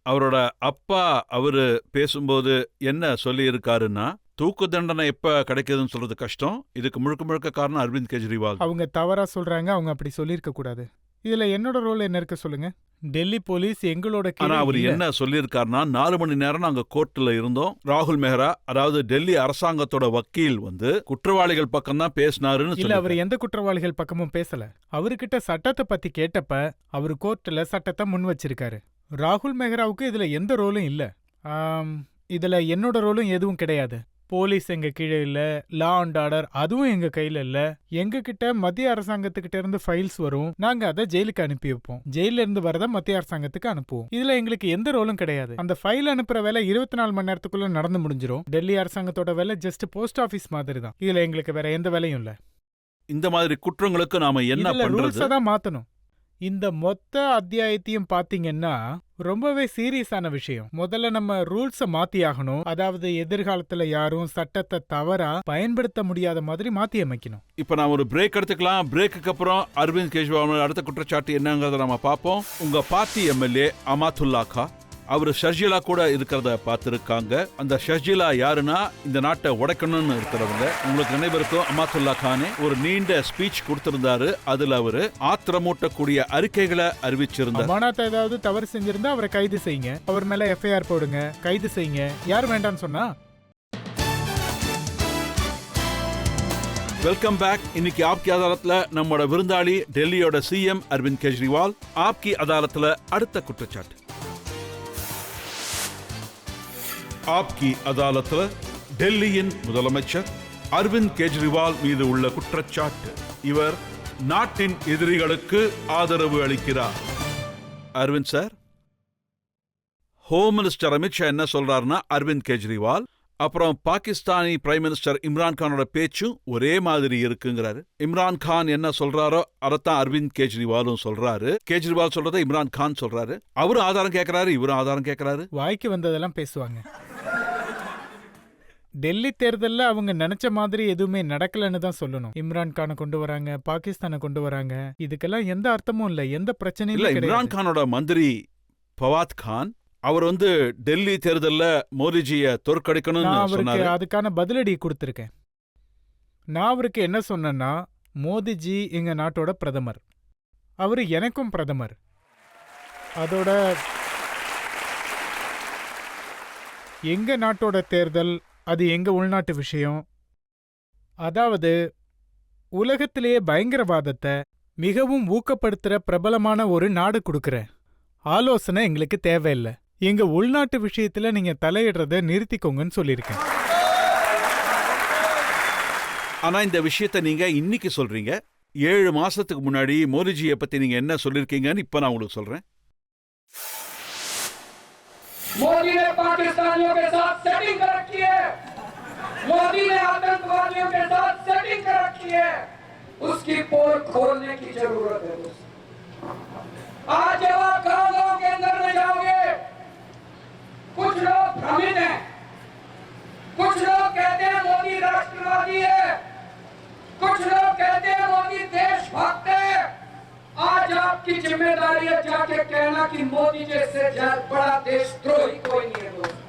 அவரோட அப்பா அவரு பேசும்போது என்ன சொல்லி இருக்காருன்னா, தூக்கு தண்டனை எப்ப கிடைக்குதுன்னு சொல்றது கஷ்டம். இதுக்கு முழுக்க முழுக்க காரணம் அரவிந்த் கெஜ்ரிவால். அவங்க தவறா சொல்றாங்க. அவங்க அப்படி சொல்லியிருக்க கூடாது. இதுல என்னோட ரோல் என்ன இருக்கு சொல்லுங்க? டெல்லி போலீஸ் எங்களோட ஆனா அவர் என்ன சொல்லியிருக்காருன்னா, 4 மணி நேரம் நாங்க கோர்ட்ல இருந்தோம். ராகுல் மெஹ்ரா, அதாவது டெல்லி அரசாங்கத்தோட வக்கீல் குற்றவாளிகள் பக்கம் தான் பேசினாருன்னு இல்ல. அவர் எந்த குற்றவாளிகள் பக்கமும் பேசல. அவர்கிட்ட சட்டத்தை பத்தி கேட்டப்ப அவர் கோர்ட்ல சட்டத்தை முன் வச்சிருக்காரு. ராகுல் மெஹ்ராவுக்கு இதுல எந்த ரோலும் இல்ல. இதுல என்னோட ரோலும் எதுவும் கிடையாது. போலீஸ் எங்க கீழே இல்ல, லா அண்ட் ஆர்டர் அதுவும் எங்க கையில இல்ல. எங்க கிட்ட மத்திய அரசாங்கத்துக்கிட்ட இருந்து ஃபைல்ஸ் வரும், நாங்க அதை ஜெயிலுக்கு அனுப்பி வைப்போம். ஜெயில இருந்து வரத மத்திய அரசாங்கத்துக்கு அனுப்புவோம். இதுல எங்களுக்கு எந்த ரோலும் கிடையாது. அந்த ஃபைல் அனுப்புற வேலை 24 மணி நேரத்துக்குள்ள நடந்து முடிஞ்சிரும். டெல்லி அரசாங்கத்தோட வேலை ஜஸ்ட் போஸ்ட் ஆபீஸ் மாதிரி தான். இதுல எங்களுக்கு வேற எந்த வேலையும் இல்ல. இந்த மாதிரி குற்றங்களுக்கு நாம என்ன பண்றது? ரூல்ஸை தான் மாத்தணும். இந்த மொத்த அத்தியாயத்தையும் பாத்தீங்கன்னா ரொம்பவே சீரியஸான விஷயம். முதல்ல நம்ம ரூல்ஸை மாத்தி ஆகணும். அதாவது எதிர்காலத்துல யாரும் சட்டத்தை தவறா பயன்படுத்த முடியாத மாதிரி மாத்தி அமைக்கணும். இப்ப நான் ஒரு பிரேக் எடுத்துக்கலாம். பிரேக்குக்கு அப்புறம் அரவிந்த் கெஜ்ரிவால் அடுத்த குற்றச்சாட்டு என்னங்கறத நம்ம பார்ப்போம். உங்க பார்ட்டி எம்எல்ஏ அமாத்துல்லா கா, அவரு ஷர்ஜிலா கூட இருக்கிறத பார்த்திருக்காங்க. அந்த ஷர்ஜிலா யாருன்னா, இந்த நாட்டை உடைக்கணும்னு இருக்கிறவங்க. உங்களுக்கு நினைவிருக்கும், அமாத்துல்லா கானே ஒரு நீண்ட ஸ்பீச் கொடுத்திருந்தாரு. அதுல அவரு ஆத்திரமூட்டக்கூடிய அறிக்கைகளை அறிவிச்சிருந்தார். அமானத் ஏதாவது தவறு செஞ்சிருந்தா அவரை கைது செய்யுங்க, அவர் மேல எஃப்ஐஆர் போடுங்க, கைது செய்யுங்க. யார் வேண்டான்னு சொன்னா? Welcome back. இன்னைக்கு ஆப்கி அதாலத்ல நம்மோட விருந்தாளி டெல்லியோட சிஎம் அரவிந்த் கெஜ்ரிவால். ஆப்கி அதாலத்ல அடுத்த குற்றச்சாட்டு. ஆப்கி அதாலத்ல டெல்லியின் முதலமைச்சர் அரவிந்த் கெஜ்ரிவால் மீது உள்ள குற்றச்சாட்டு. இவர் நாட்டின் எதிரிகளுக்கு ஆதரவு அளிக்கிறார். Arvind sir, home minister Amit Shah என்ன சொல்றாருன்னா, அரவிந்த் கெஜ்ரிவால் அப்புறம் பாகிஸ்தானி பிரைம் மினிஸ்டர் இம்ரான் கானோட பேச்சும் ஒரே மாதிரி இருக்குங்கிறாரு. இம்ரான் கான் என்ன சொல்றாரோ அதைத்தான் அரவிந்த் கெஜ்ரிவாலும் சொல்றாரு. கெஜ்ரிவால் சொல்றதை இம்ரான் கான் சொல்றாரு. அவரும் ஆதாரம் கேட்கறாரு, இவரும் ஆதாரம் கேட்கறாரு. வாய்க்கு வந்ததெல்லாம் பேசுவாங்க. டெல்லி தேர்தலில் அவங்க நினைச்ச மாதிரி எதுவுமே நடக்கலன்னு தான் சொல்லணும். இம்ரான் கானை கொண்டு வராங்க, பாகிஸ்தானை கொண்டு வராங்க. இதுக்கெல்லாம் எந்த அர்த்தமும் இல்லை, எந்த பிரச்சனையும் இல்ல. கிடையாது. இம்ரான் கானோட மந்திரி ஃபவாத் கான் அவர் டெல்லி தேர்தல்ல மோடிஜியை நான் தோற்கடிக்கணும்னு அவருக்கு சொன்னாரு. அதுக்கான பதிலடி கொடுத்துருக்கேன். நான் அவருக்கு என்ன சொன்னேன்னா, மோடிஜி எங்க நாட்டோட பிரதமர், அவரு எனக்கும் பிரதமர். அதோட எங்க நாட்டோட தேர்தல் அது எங்க உள்நாட்டு விஷயம். அதாவது உலகத்திலேயே பயங்கரவாதத்தை மிகவும் ஊக்கப்படுத்துற பிரபலமான ஒரு நாடு கொடுக்குற ஆலோசனை எங்களுக்கு தேவையில்லை. எங்க உள்நாட்டு விஷயத்துல நீங்க தலையிடுறத நிறுத்திக்கோங்கன்னு சொல்லியிருக்கேன். ஆனா இந்த விஷயத்தை நீங்க இன்னைக்கு சொல்றீங்க. 7 மாசத்துக்கு முன்னாடி மோடிஜியை பத்தி நீங்க என்ன சொல்லிருக்கீங்கன்னு இப்ப நான் உங்களுக்கு சொல்றேன். मोदी ने पाकिस्तानियों के साथ सेटिंग कर रखी है, मोदी ने आतंकवादियों के साथ सेटिंग कर रखी है, उसकी पोल खोलने की जरूरत है दोस्तों। आज जब आप गांव के अंदर में जाओगे, कुछ लोग भ्रमित हैं, कुछ लोग कहते हैं मोदी राष्ट्रवादी है, कुछ लोग कहते हैं मोदी देशभक्त है। आज आपकी जिम्मेदारी है जाके कहना कि मोदी जैसे बड़ा देशद्रोही कोई नहीं है दोस्त।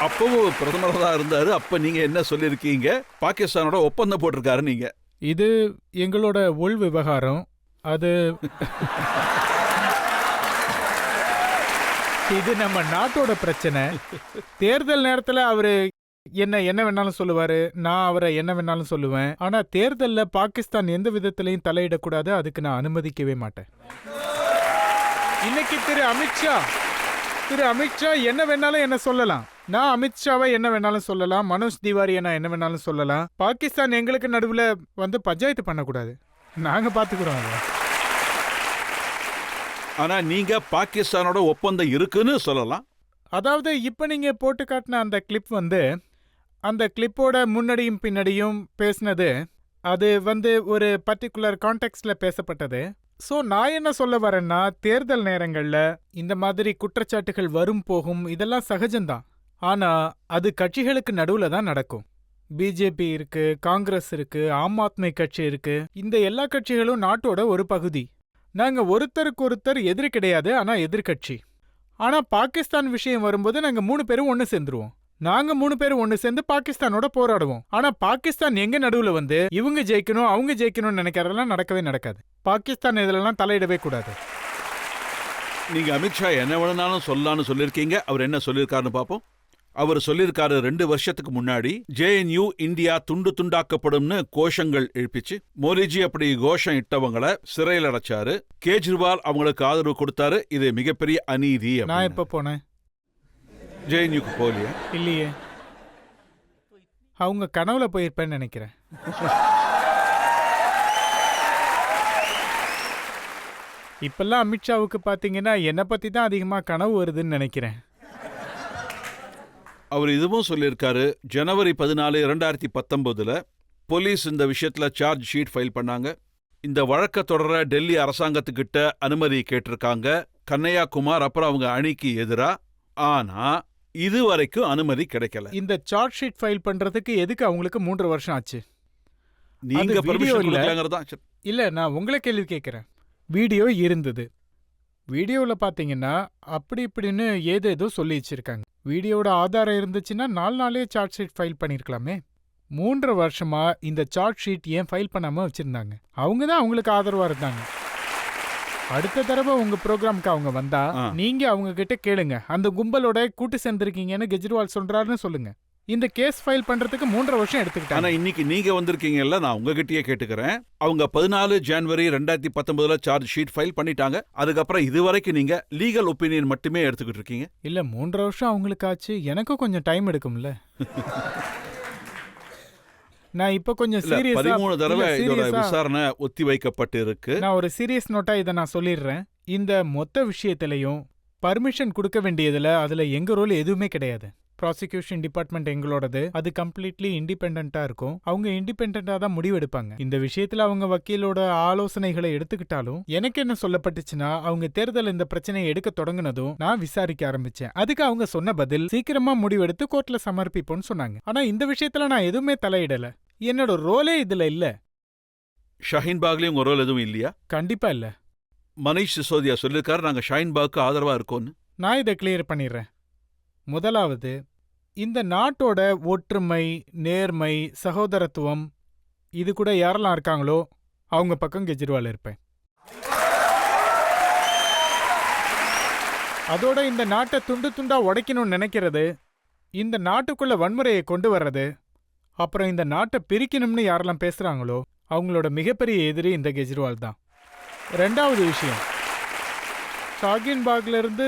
அப்பவும் பிரதமராக தான் இருந்தாரு. அப்ப நீங்க என்ன சொல்லிருக்கீங்க? பாகிஸ்தானோட ஒப்பந்தம் போட்டிருக்காரு நீங்க. இது எங்களோட உள் விவகாரம். அது இது நம்ம நாட்டோட பிரச்சனை. தேர்தல் நேரத்துல அவரு என்ன வேணாலும் சொல்லுவாரு, நான் அவரை என்ன வேணாலும் சொல்லுவேன். ஆனா தேர்தல்ல பாகிஸ்தான் எந்த விதத்திலையும் தலையிடக்கூடாது, அதுக்கு நான் அனுமதிக்கவே மாட்டேன். இன்னைக்கு திரு அமித்ஷா என்ன வேணாலும் என்ன சொல்லலாம், நான் அமித்ஷாவை என்ன வேணாலும் சொல்லலாம், மனோஜ் திவாரியை நான் என்ன வேணாலும் சொல்லலாம். பாகிஸ்தான் எங்களுக்கு நடுவுல பஞ்சாயத்து பண்ணக்கூடாது, நாங்க பாத்துக்கிறோம் அதை. ஆனா நீங்க பாகிஸ்தானோட ஒப்பந்தம் இருக்குன்னு சொல்லலாம். அதாவது இப்ப நீங்க போட்டு காட்டின அந்த கிளிப் அந்த கிளிப்போட முன்னாடியும் பின்னாடியும் பேசினது அது ஒரு பர்டிகுலர் கான்டெக்ட்ல பேசப்பட்டது. ஸோ நான் என்ன சொல்ல வரேன்னா, தேர்தல் நேரங்கள்ல இந்த மாதிரி குற்றச்சாட்டுகள் வரும் போகும், இதெல்லாம் சகஜம்தான். ஆனா அது கட்சிகளுக்கு நடுவுல தான் நடக்கும். பிஜேபி இருக்கு, காங்கிரஸ் இருக்கு, ஆம் ஆத்மி கட்சி இருக்கு. இந்த எல்லா கட்சிகளும் நாட்டோட ஒரு பகுதி. நாங்க ஒருத்தருக்கு ஒருத்தர் எதிரி கிடையாது, ஆனா எதிர்கட்சி. ஆனா பாகிஸ்தான் விஷயம் வரும்போது நாங்க 3 பேரும் ஒன்னு சேர்ந்துருவோம். நாங்க 3 பேரும் ஒன்னு சேர்ந்து பாகிஸ்தானோட போராடுவோம். ஆனா பாகிஸ்தான் எங்க நடுவுல இவங்க ஜெயிக்கணும் அவங்க ஜெயிக்கணும்னு நினைக்கிறதெல்லாம் நடக்கவே நடக்காது. பாகிஸ்தான் இதுலலாம் தலையிடவே கூடாது. நீங்க அமித்ஷா என்ன வேணும்னாலும் சொல்லலாம்னு சொல்லிருக்கீங்க. அவர் என்ன சொல்லியிருக்காருன்னு பாப்போம். அவர் சொல்லியிருக்காரு, 2 வருஷத்துக்கு முன்னாடி JNU இந்தியா துண்டு துண்டாக்கப்படும்னு கோஷங்கள் எழுப்பிச்சு. மோடிஜி அப்படி கோஷம் இட்டவங்களை சிறையில் அடைச்சாரு. கேஜ்ரிவால் அவங்களுக்கு ஆதரவு கொடுத்தாரு. இது மிகப்பெரிய அநீதி. நான் எப்ப போனேன்? JNUக்கு போலியா? இல்லையே, அவங்க கனவுல போயிருப்பேன்னு நினைக்கிறேன். இப்பெல்லாம் அமித்ஷாவுக்கு பாத்தீங்கன்னா என்னை பத்தி தான் அதிகமா கனவு வருதுன்னு நினைக்கிறேன். அவர் இதுவும் சொல்லியிருக்காரு, ஜனவரி 14, 2019 போலீஸ் இந்த விஷயத்துல சார்ஜ் ஷீட் ஃபைல் பண்ணாங்க. இந்த வழக்க தொடர டெல்லி அரசாங்கத்துக்கிட்ட அனுமதி கேட்டிருக்காங்க கண்ணையா குமார் அப்புறம் அவங்க அணிக்கு எதிரா. ஆனா இதுவரைக்கும் அனுமதி கிடைக்கல. இந்த சார்ஜ் ஷீட் ஃபைல் பண்றதுக்கு எதுக்கு அவங்களுக்கு 3 வருஷம் ஆச்சு? நீங்க அது பெர்மிஷன் video இல்ல. கொடுக்கலங்கறதா? இல்ல, நான் உங்களை கேள்வி கேட்கிறேன். வீடியோ இருந்தது. வீடியோவில் பார்த்தீங்கன்னா அப்படி இப்படின்னு ஏதேதோ சொல்லி வச்சிருக்காங்க. வீடியோட ஆதாரம் இருந்துச்சுன்னா 4 நாளே சார்ஜ் ஷீட் ஃபைல் பண்ணியிருக்கலாமே. 3 வருஷமா இந்த சார்ஜ் ஷீட் ஏன் ஃபைல் பண்ணாம வச்சிருந்தாங்க? அவங்க தான் அவங்களுக்கு ஆதரவா இருந்தாங்க. அடுத்த தடவை உங்க ப்ரோக்ராம்க்கு அவங்க வந்தா நீங்க அவங்க கிட்ட கேளுங்க, அந்த கும்பலோட கூட்டு சேர்ந்திருக்கீங்கன்னு கெஜ்ரிவால் சொல்றாருன்னு சொல்லுங்க. இந்த கேஸ் ஃபைல் பண்றதுக்கு 3 வருஷம் எடுத்துக்கிட்டாங்க. ஆனா இன்னைக்கு நீங்க வந்திருக்கீங்கல்ல, நான் உங்ககிட்டயே கேட்டுக்கிறேன். அவங்க 14 ஜனவரி 2019 சார்ஜ் ஷீட் ஃபைல் பண்ணிட்டாங்க. அதுக்கப்புறம் இதுவரைக்கும் நீங்க லீகல் ஒப்பீனியன் மட்டுமே எடுத்துக்கிட்டு இருக்கீங்க. இல்ல, 3 வருஷம் அவங்களுக்கு ஆச்சு, எனக்கும் கொஞ்சம் டைம் எடுக்கும்ல. நான் இப்ப கொஞ்சம் சீரியஸா 13 தடவை இதோட விசாரணை ஒத்தி வைக்கப்பட்டு இருக்கு. நான் ஒரு சீரியஸ் நோட்டா இதை நான் சொல்லிடுறேன். இந்த மொத்த விஷயத்திலையும் பர்மிஷன் கொடுக்க வேண்டியதுல அதுல எங்க ரோல் எதுவுமே கிடையாது. ப்ராசிக்யூஷன் டிபார்ட்மெண்ட் எங்களோடது. அது கம்ப்ளீட்லி இண்டிபெண்டா இருக்கும். அவங்க இண்டிபெண்டா தான் முடிவெடுப்பாங்க. இந்த விஷயத்துல அவங்க வக்கீலோட ஆலோசனைகளை எடுத்துக்கிட்டாலும் எனக்கு என்ன சொல்லப்பட்டுச்சுன்னா, அவங்க தேர்தல் இந்த பிரச்சனையை எடுக்க தொடங்குனதும் நான் விசாரிக்க ஆரம்பிச்சேன். அதுக்கு அவங்க சொன்ன பதில் சீக்கிரமா முடிவெடுத்து கோர்ட்ல சமர்ப்பிப்போம்னு சொன்னாங்க. ஆனா இந்த விஷயத்துல நான் எதுவுமே தலையிடல. என்னோட ரோலே இதுல இல்ல. ஷஹீன் பாக்லயும் உங்க ரோல் எதுவும் இல்லையா? கண்டிப்பா இல்ல. மனிஷ் சிசோதியா சொல்லியிருக்காரு நாங்க ஷஹீன் பாக்கு ஆதரவா இருக்கோம்னு. நான் இதை கிளியர் பண்ணிடுறேன். முதலாவது, இந்த நாட்டோட ஒற்றுமை, நேர்மை, சகோதரத்துவம் இது கூட யாரெல்லாம் இருக்காங்களோ அவங்க பக்கம் கெஜ்ரிவால் இருப்பேன். அதோட இந்த நாட்டை துண்டு துண்டா உடைக்கணும்னு நினைக்கிறது, இந்த நாட்டுக்குள்ள வன்முறையை கொண்டு வர்றது, அப்புறம் இந்த நாட்டை பிரிக்கணும்னு யாரெல்லாம் பேசுறாங்களோ அவங்களோட மிகப்பெரிய எதிரி இந்த கெஜ்ரிவால் தான். ரெண்டாவது விஷயம், ஷாகின் பாக்ல இருந்து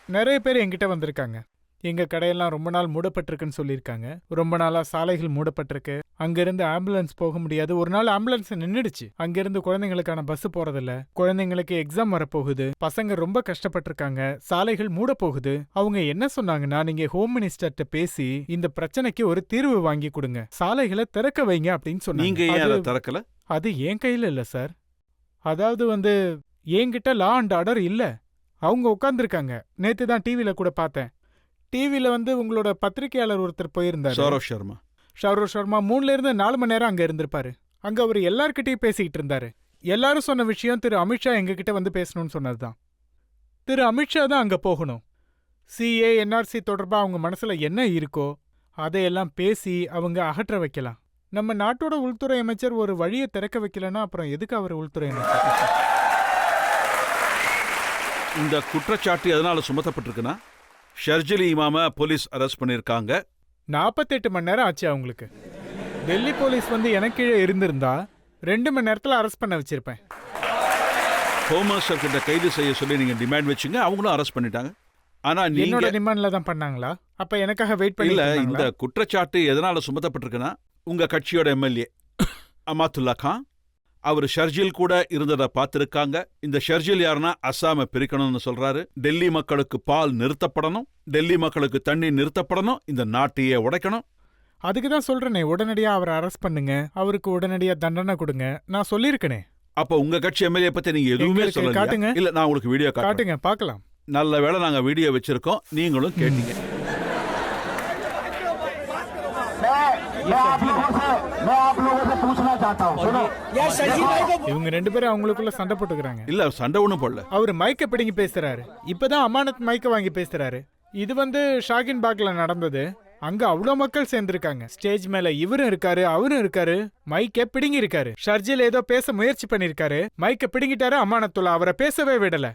நிறைய பேர் என்கிட்ட வந்திருக்காங்க. எங்க கடையெல்லாம் ரொம்ப நாள் மூடப்பட்டிருக்குன்னு சொல்லியிருக்காங்க. ரொம்ப நாளா சாலைகள் மூடப்பட்டிருக்கு. அங்கிருந்து ஆம்புலன்ஸ் போக முடியாது. ஒரு நாள் ஆம்புலன்ஸ் நின்றுடுச்சு. அங்கிருந்து குழந்தைங்களுக்கான பஸ் போறதில்ல. குழந்தைங்களுக்கு எக்ஸாம் வரப்போகுது. பசங்க ரொம்ப கஷ்டப்பட்டிருக்காங்க. சாலைகள் மூட போகுது. அவங்க என்ன சொன்னாங்கன்னா, நீங்க ஹோம் மினிஸ்டர்கிட்ட பேசி இந்த பிரச்சனைக்கு ஒரு தீர்வு வாங்கி கொடுங்க, சாலைகளை திறக்க வைங்க அப்படின்னு நீங்க சொன்னாங்க. ஏன் அதை திறக்கல? அது என் கையில இல்ல சார். அதாவது என்கிட்ட லா அண்ட் ஆர்டர் இல்ல. அவங்க உட்கார்ந்துருக்காங்க. நேத்து தான் டிவில கூட பார்த்தேன். டிவில உங்களோட பத்திரிகையாளர் ஒருத்தர் போயிருந்தாரு. சௌரவ் சர்மா 3ல இருந்து 4 மணி நேரம் அங்க இருந்திருப்பாரு. அங்க அவர் எல்லார்கிட்டயும் பேசிக்கிட்டு இருந்தாரு. எல்லாரும் சொன்ன விஷயம் திரு அமித்ஷா எங்ககிட்ட பேசணும்னு சொன்னதுதான். திரு அமித்ஷா தான் அங்க போகணும். சிஏ என்ஆர்சி தொடர்பா அவங்க மனசுல என்ன இருக்கோ அதையெல்லாம் பேசி அவங்க அகற்ற வைக்கலாம். நம்ம நாட்டோட உள்துறை அமைச்சர் ஒரு வழியை திறக்க வைக்கலன்னா அப்புறம் எதுக்கு அவர் உள்துறை அமைச்சர்? இந்த குற்றச்சாட்டு எதனால சுமத்தப்பட்டிருக்குன்னா, ஷர்ஜில் இமாம போலீஸ் அரெஸ்ட் பண்ணிருக்காங்க. 48 மணி நேரம் ஆச்சு அவங்களுக்கு. டெல்லி போலீஸ் எனக்கு கீழே இருந்திருந்தா 2 மணி நேரத்துல அரெஸ்ட் பண்ண வச்சிருப்பேன். ஹோம் மினிஸ்டர் கிட்ட கைது செய்ய சொல்லி நீங்க டிமாண்ட் வச்சுங்க, அவங்களும் அரெஸ்ட் பண்ணிட்டாங்க. ஆனா என்னோட நீங்க டிமாண்ட்ல தான் பண்ணாங்களா? அப்ப எனக்காக வெயிட் இல்ல. இந்த பண்ணல. குற்றச்சாட்டு எதனால சுமத்தப்பட்டிருக்குன்னா, உங்க கட்சியோட எம்எல்ஏ அமாத்துல்லா கான் அவர் ஷர்ஜில் கூட இருந்ததை பார்த்திருக்காங்க. இந்த ஷர்ஜில் யாருன்னா அஸ்ஸாமை பிரிக்கணும்னு சொல்றாரு. டெல்லி மக்களுக்கு பால் நிறுத்தப்படணும், டெல்லி மக்களுக்கு தண்ணி நிறுத்தப்படணும், இந்த நாட்டையே உடைக்கணும். அதுக்கு தான் சொல்றேனே, உடனடியா அவரை அரெஸ்ட் பண்ணுங்க, அவருக்கு உடனடியா தண்டனை கொடுங்க நான் சொல்லியிருக்கனே. அப்ப உங்க கட்சி எம்எல்ஏ பத்தி நீங்க எதுவுமே எங்களுக்கு சொல்லல. காட்டுங்க. இல்ல, நான் உங்களுக்கு வீடியோ காட்டுறேன். காட்டுங்க பார்க்கலாம். நல்ல வேளை நாங்க வீடியோ வச்சிருக்கோம், நீங்களும் கேட்டீங்க. मैं आप लोगों से पूछना चाहता हूँ, सुनो। இவங்க 2 பேரும் அவங்களுக்குள்ள சண்டை போட்டுக்கிறாங்க. இல்ல, சண்டை ஒண்ணும் போடல. அவர் மைக்க பிடிங்கி பேசுறாரு. இப்பதான் அமானத் மைக்க வாங்கி பேசுறாரு. இது ஷாகின் பாக்ல நடந்தது. அங்க அவ்வளோ மக்கள் சேர்ந்திருக்காங்க. ஸ்டேஜ் மேல இவரும் இருக்காரு, அவரும் இருக்காரு, மைக்க பிடுங்கி இருக்காரு. ஷர்ஜில் ஏதோ பேச முயற்சி பண்ணிருக்காரு, மைக்க பிடுங்கிட்டாரு அமானத்துல்லா, அவரை பேசவே விடல.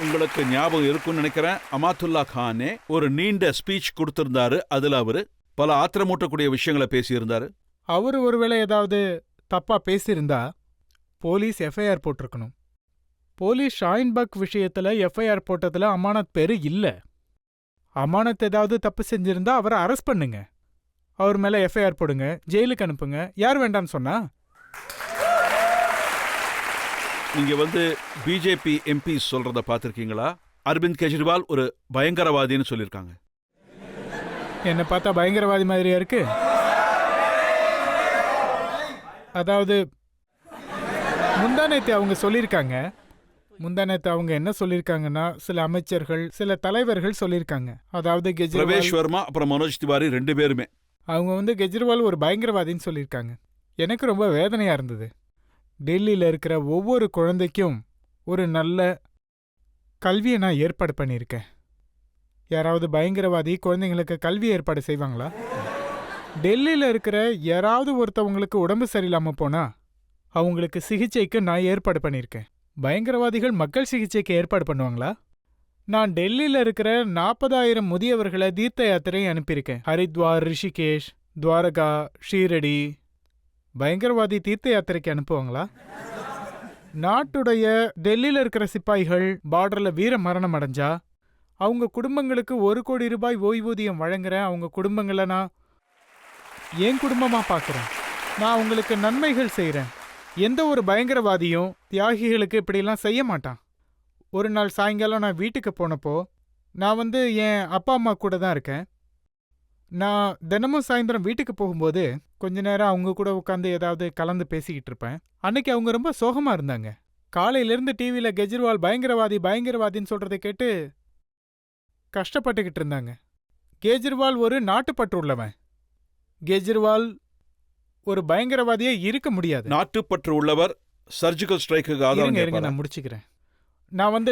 உங்களுக்கு ஞாபகம் இருக்கும்னு நினைக்கிறேன், அமாத்துல்லா கானே ஒரு நீண்ட ஸ்பீச் கொடுத்திருந்தாரு. அதுல அவரு பல ஆத்திரமூட்டக்கூடிய விஷயங்களை பேசியிருந்தாரு. அவரு ஒருவேளை ஏதாவது தப்பா பேசியிருந்தா போலீஸ் எஃப்ஐஆர் போட்டிருக்கணும். போலீஸ் ஷாஹின் பாக் விஷயத்துல எஃப்ஐஆர் போட்டதுல அமானத் பேரு இல்ல. அமானத் ஏதாவது தப்பு செஞ்சிருந்தா அவரை அரெஸ்ட் பண்ணுங்க, அவர் மேல எஃப்ஐஆர் போடுங்க, ஜெயிலுக்கு அனுப்புங்க. யார் வேண்டான்னு சொன்னா? நீங்க பிஜேபி எம்பி சொல்றத பார்த்திருக்கீங்களா? அரவிந்த் கெஜ்ரிவால் ஒரு பயங்கரவாதின்னு சொல்லியிருக்காங்க. என்ன பார்த்தா பயங்கரவாதி மாதிரியா இருக்கு? அதாவது முந்தானேத்து அவங்க சொல்லியிருக்காங்க. முந்தானேத்து அவங்க என்ன சொல்லியிருக்காங்கன்னா, சில அமைச்சர்கள், சில தலைவர்கள் சொல்லியிருக்காங்க. அதாவது பிரவேஷ் கெஜ்ரிவால், வர்மா அப்புறம் மனோஜ் திவாரி 2 பேருமே அவங்க கெஜ்ரிவால் ஒரு பயங்கரவாதின்னு சொல்லியிருக்காங்க. எனக்கு ரொம்ப வேதனையா இருந்தது. டெல்லியில் இருக்கிற ஒவ்வொரு குழந்தைக்கும் ஒரு நல்ல கல்வியை நான் ஏற்பாடு பண்ணியிருக்கேன். யாராவது பயங்கரவாதி குழந்தைங்களுக்கு கல்வி ஏற்பாடு செய்வாங்களா? டெல்லியில் இருக்கிற யாராவது ஒருத்தவங்களுக்கு உடம்பு சரியில்லாமல் போனா அவங்களுக்கு சிகிச்சைக்கு நான் ஏற்பாடு பண்ணியிருக்கேன். பயங்கரவாதிகள் மக்கள் சிகிச்சைக்கு ஏற்பாடு பண்ணுவாங்களா? நான் டெல்லியில் இருக்கிற 40,000 முதியவர்களை தீர்த்த யாத்திரை அனுப்பியிருக்கேன். ஹரித்வார், ரிஷிகேஷ், துவாரகா, ஷீரடி. பயங்கரவாதி தீர்த்த யாத்திரைக்கு அனுப்புவாங்களா? நாட்டுடைய டெல்லியில் இருக்கிற சிப்பாய்கள் பார்டர்ல வீர மரணம் அடைஞ்சா அவங்க குடும்பங்களுக்கு 1 கோடி ரூபாய் ஓய்வூதியம் வழங்குறேன். அவங்க குடும்பங்களை நான் என் குடும்பமா பார்க்குறேன். நான் அவங்களுக்கு நன்மைகள் செய்கிறேன். எந்த ஒரு பயங்கரவாதியும் தியாகிகளுக்கு இப்படிலாம் செய்ய மாட்டான். ஒரு நாள் சாயங்காலம் நான் வீட்டுக்கு போனப்போ நான் வந்து என் அப்பா அம்மா கூட தான் இருக்கேன். நான் தினமும் சாயந்தரம் வீட்டுக்கு போகும்போது கொஞ்ச நேரம் அவங்க கூட உட்காந்து ஏதாவது கலந்து பேசிக்கிட்டு இருப்பேன். அன்னைக்கு அவங்க ரொம்ப சோகமா இருந்தாங்க. காலையிலிருந்து டிவியில கெஜ்ரிவால் பயங்கரவாதி பயங்கரவாதின்னு சொல்றதை கேட்டு கஷ்டப்பட்டுக்கிட்டு இருந்தாங்க. கெஜ்ரிவால் ஒரு நாட்டுப்பற்று உள்ளவன். கெஜ்ரிவால் ஒரு பயங்கரவாதியே இருக்க முடியாது. நாட்டுப்பற்று உள்ளவர் சர்ஜிக்கல் ஸ்ட்ரைக்குக்கு ஆதாரம் இருங்க கேட்பாரா? நான் முடிச்சுக்கிறேன். நான் வந்து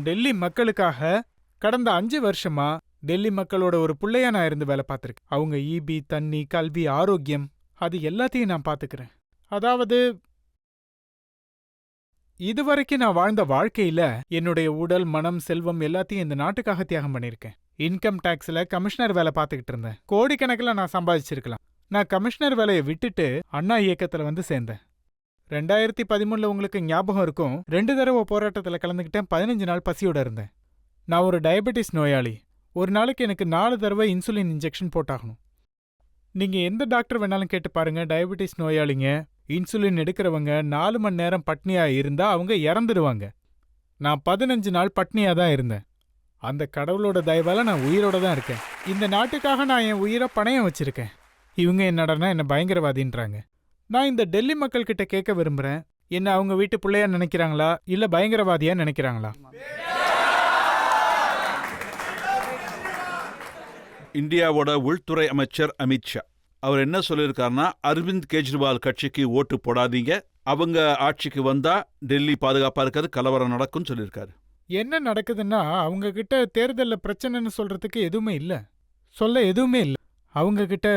டெல்லி மக்களுக்காக கடந்த 5 வருஷமா டெல்லி மக்களோட ஒரு புள்ளையா நான் இருந்து வேலை பார்த்துருக்கேன். அவங்க ஈபி, தண்ணி, கல்வி, ஆரோக்கியம் அது எல்லாத்தையும் நான் பார்த்துக்கிறேன். அதாவது இதுவரைக்கும் நான் வாழ்ந்த வாழ்க்கையில என்னுடைய உடல், மனம், செல்வம் எல்லாத்தையும் இந்த நாட்டுக்காக தியாகம் பண்ணியிருக்கேன். இன்கம் டாக்ஸ்ல கமிஷனர் வேலை பார்த்துக்கிட்டு இருந்தேன். கோடிக்கணக்கில் நான் சம்பாதிச்சிருக்கலாம். நான் கமிஷனர் வேலையை விட்டுட்டு அண்ணா இயக்கத்துல வந்து சேர்ந்தேன். 2013 உங்களுக்கு ஞாபகம் இருக்கும், 2 தடவை போராட்டத்தில் கலந்துக்கிட்டேன். 15 நாள் பசியோட இருந்தேன். நான் ஒரு டயபெட்டிஸ் நோயாளி. ஒரு நாளைக்கு எனக்கு 4 தடவை இன்சுலின் இன்ஜெக்ஷன் போட்டாகணும். நீங்க எந்த டாக்டர் வேணாலும் கேட்டு பாருங்க, டயபெட்டிஸ் நோயாளிங்க, இன்சுலின் எடுக்கிறவங்க 4 மணி நேரம் பட்னியா இருந்தா அவங்க இறந்துடுவாங்க. நான் 15 நாள் பட்னியா தான் இருந்தேன். அந்த கடவுளோட தயவால நான் உயிரோட தான் இருக்கேன். இந்த நாட்டுக்காக நான் என் உயிரை பணயம் வச்சிருக்கேன். இவங்க என்னடனா என்ன பயங்கரவாதின்றாங்க. நான் இந்த டெல்லி மக்கள் கிட்ட கேட்க விரும்புறேன், என்ன அவங்க வீட்டு பிள்ளையா நினைக்கிறாங்களா இல்ல பயங்கரவாதியா நினைக்கிறாங்களா? இந்தியாவோட உள்துறை அமைச்சர் அமித்ஷா அவர் என்ன சொல்லியிருக்காருன்னா, அரவிந்த் கெஜ்ரிவால் கட்சிக்கு ஓட்டு போடாதீங்க, அவங்க ஆட்சிக்கு வந்தா டெல்லி பாதுகாப்பா இருக்காது, கலவரம் நடக்கும்னு சொல்லியிருக்காரு. என்ன நடக்குதுன்னா, அவங்க கிட்ட தேர்தலில் பிரச்சனைன்னு சொல்றதுக்கு எதுவுமே இல்லை, சொல்ல எதுவுமே இல்லை. அவங்க கிட்ட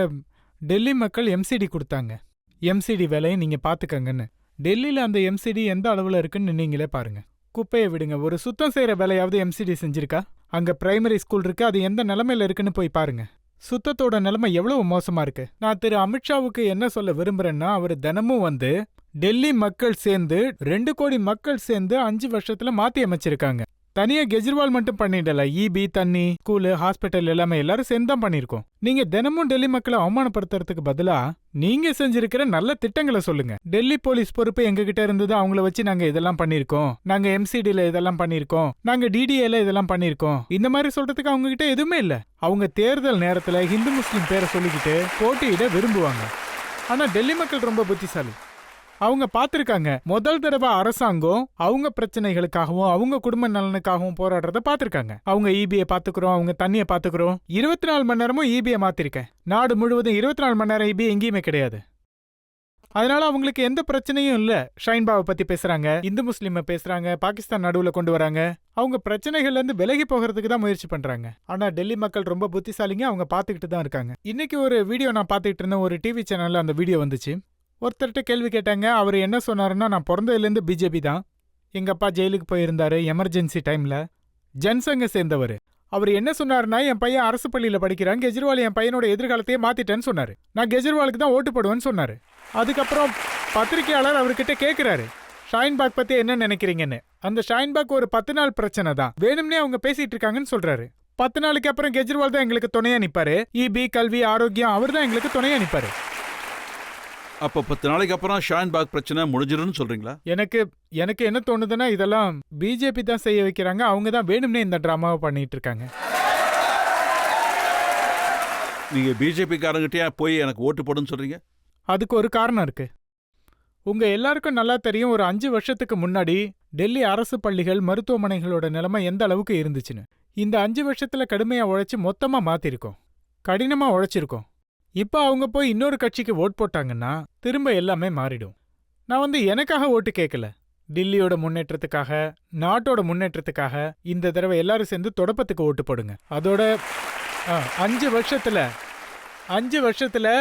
டெல்லி மக்கள் எம்சிடி கொடுத்தாங்க. எம்சிடி வேலையை நீங்க பாத்துக்கங்கன்னு. டெல்லியில அந்த எம்சிடி எந்த அளவுல இருக்குன்னு நீங்களே பாருங்க. குப்பையை விடுங்க, ஒரு சுத்தம் செய்யற வேலையாவது எம்சிடி செஞ்சிருக்கா? அங்க பிரைமரி ஸ்கூல் இருக்கு, அது எந்த நிலைமையில இருக்குன்னு போய் பாருங்க. சுத்தத்தோட நிலைமை எவ்வளவு மோசமா இருக்கு. நான் திரு அமித்ஷாவுக்கு என்ன சொல்ல விரும்புறேன்னா, அவர் தினமும் வந்து டெல்லி மக்கள் சேர்ந்து 2 கோடி மக்கள் சேர்ந்து 5 வருஷத்துல மாத்தி அமைச்சிருக்காங்க. தனியா கெஜ்ரிவால் மட்டும் பண்ணிடல, ஈபி, தண்ணி, ஸ்கூலு, ஹாஸ்பிட்டல் எல்லாமே எல்லாரும் சேர்ந்து தான் பண்ணிருக்கோம். நீங்க தினமும் டெல்லி மக்களை அவமானப்படுத்துறதுக்கு பதிலா நீங்க செஞ்சிருக்கிற நல்ல திட்டங்களை சொல்லுங்க. டெல்லி போலீஸ் பொறுப்பு எங்க கிட்ட இருந்தது, அவங்கள வச்சு நாங்க இதெல்லாம் பண்ணிருக்கோம், நாங்க எம்சிடில இதெல்லாம் பண்ணிருக்கோம், நாங்க டிடிஏல இதெல்லாம் பண்ணிருக்கோம், இந்த மாதிரி சொல்றதுக்கு அவங்க கிட்ட எதுவுமே இல்ல. அவங்க தேர்தல் நேரத்துல ஹிந்து முஸ்லிம் பேரை சொல்லிக்கிட்டு போட்டியிட விரும்புவாங்க. ஆனா டெல்லி மக்கள் ரொம்ப புத்திசாலி. அவங்க பார்த்திருக்காங்க, முதல் தடவை அரசாங்கம் அவங்க பிரச்சனைகளுக்காகவும் அவங்க குடும்ப நலனுக்காகவும் போராடுறத பார்த்திருக்காங்க. அவங்க ஈபியை பாத்துக்கிறோம், அவங்க தண்ணியை பாத்துக்கிறோம். 24 மணி நேரமும் ஈபியை மாத்திருக்கேன். நாடு முழுவதும் 24 மணி நேரம் ஈபி எங்கேயுமே கிடையாது. அதனால அவங்களுக்கு எந்த பிரச்சனையும் இல்ல. ஷைன்பாவை பத்தி பேசுறாங்க, இந்து முஸ்லீமை பேசுறாங்க, பாகிஸ்தான் நடுவுல கொண்டு வராங்க. அவங்க பிரச்சனைகள்ல இருந்து விலகி போகிறதுக்கு தான் முயற்சி பண்றாங்க. ஆனா டெல்லி மக்கள் ரொம்ப புத்திசாலிங்க, அவங்க பாத்துக்கிட்டு தான் இருக்காங்க. இன்னைக்கு ஒரு வீடியோ நான் பாத்துக்கிட்டு இருந்தேன், ஒரு டிவி சேனல்ல அந்த வீடியோ வந்துச்சு. ஒருத்தர்கிட்ட கேள்வி கேட்டாங்க. அவர் என்ன சொன்னாருன்னா, நான் பிறந்ததுலேருந்து பிஜேபி தான், எங்க அப்பா ஜெயிலுக்கு போயிருந்தாரு எமர்ஜென்சி டைம்ல, ஜன்சங்க சேர்ந்தவர். அவர் என்ன சொன்னாருன்னா, என் பையன் அரசு பள்ளியில படிக்கிறான், கெஜ்ரிவால் என் பையனோட எதிர்காலத்தையே மாத்திட்டேன்னு சொன்னாரு. நான் கெஜ்ரிவாலுக்கு தான் ஓட்டு போடுவேன்னு சொன்னாரு. அதுக்கப்புறம் பத்திரிகையாளர் அவர்கிட்ட கேட்கிறாரு, ஷாயின்பாக் பத்தி என்ன நினைக்கிறீங்கன்னு. அந்த ஷாயின்பாக் ஒரு 10 நாள் பிரச்சனை தான், வேணும்னே அவங்க பேசிட்டு இருக்காங்கன்னு சொல்றாரு. 10 நாளுக்கு அப்புறம் கெஜ்ரிவால் தான் எங்களுக்கு துணையா நிப்பாரு. ஈபி, கல்வி, ஆரோக்கியம் அவர் தான் எங்களுக்கு துணையா நிப்பாரு. அப்ப 10 நாளைக்கு அப்புறம் ஷாயின்பாக் பிரச்சனை முடிஞ்சிரும்னு சொல்றீங்களா? எனக்கு என்ன தோணுதுன்னா, இதெல்லாம் பிஜேபி தான் செய்ய வைக்கிறாங்க, அவங்க தான் வேணும்னே இந்த டிராமாவை பண்ணிட்டு இருக்காங்க. நீங்க பிஜேபி காரங்கிட்டே போய் எனக்கு ஓட்டு போடுன்னு சொல்றீங்க? அதுக்கு ஒரு காரணம் இருக்கு. உங்க எல்லாருக்கும் நல்லா தெரியும், ஒரு 5 வருஷத்துக்கு முன்னாடி டெல்லி அரசு பள்ளிகள், மருத்துவமனைகளோட நிலைமை எந்த அளவுக்கு இருந்துச்சுன்னு. இந்த 5 வருஷத்துல கடுமையா உழைச்சு மொத்தமா மாத்திருக்கோம், கடினமா உழைச்சிருக்கோம். இப்ப அவங்க போய் இன்னொரு கட்சிக்கு ஓட் போட்டாங்கன்னா திரும்ப எல்லாமே மாறிடும். நான் வந்து எனக்காக ஓட்டு கேட்கல, டில்லியோட முன்னேற்றத்துக்காக, நாட்டோட முன்னேற்றத்துக்காக இந்த தடவை எல்லாரும் சேர்ந்து தொடப்பத்துக்கு ஓட்டு போடுங்க. அதோட 5 வருஷத்துல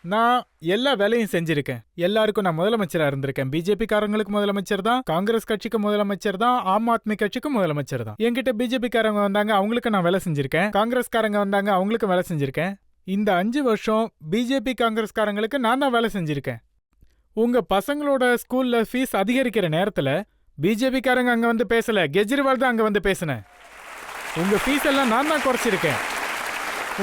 நான் எல்லா வேலையும் செஞ்சிருக்கேன். எல்லாருக்கும் நான் முதலமைச்சரா இருந்திருக்கேன். பிஜேபி காரங்களுக்கு முதலமைச்சர் தான், காங்கிரஸ் கட்சிக்கு முதலமைச்சர் தான், ஆம் ஆத்மி கட்சிக்கும் முதலமைச்சர் தான். என்கிட்ட பிஜேபி காரங்க வந்தாங்க, அவங்களுக்கு நான் வேலை செஞ்சிருக்கேன். காங்கிரஸ் காரங்க வந்தாங்க, அவங்களுக்கு வேலை செஞ்சிருக்கேன். இந்த 5 வருஷம் பிஜேபி காங்கிரஸ்காரங்களுக்கு நான் தான் வேலை செஞ்சிருக்கேன். உங்க பசங்களோட ஸ்கூல்ல ஃபீஸ் அதிகரிக்கிற நேரத்துல பிஜேபி காரங்க அங்க வந்து பேசல, கெஜ்ரிவால் தான் அங்க வந்து பேசினேன். உங்க ஃபீஸ் எல்லாம் நான் தான் குறைச்சிருக்கேன்.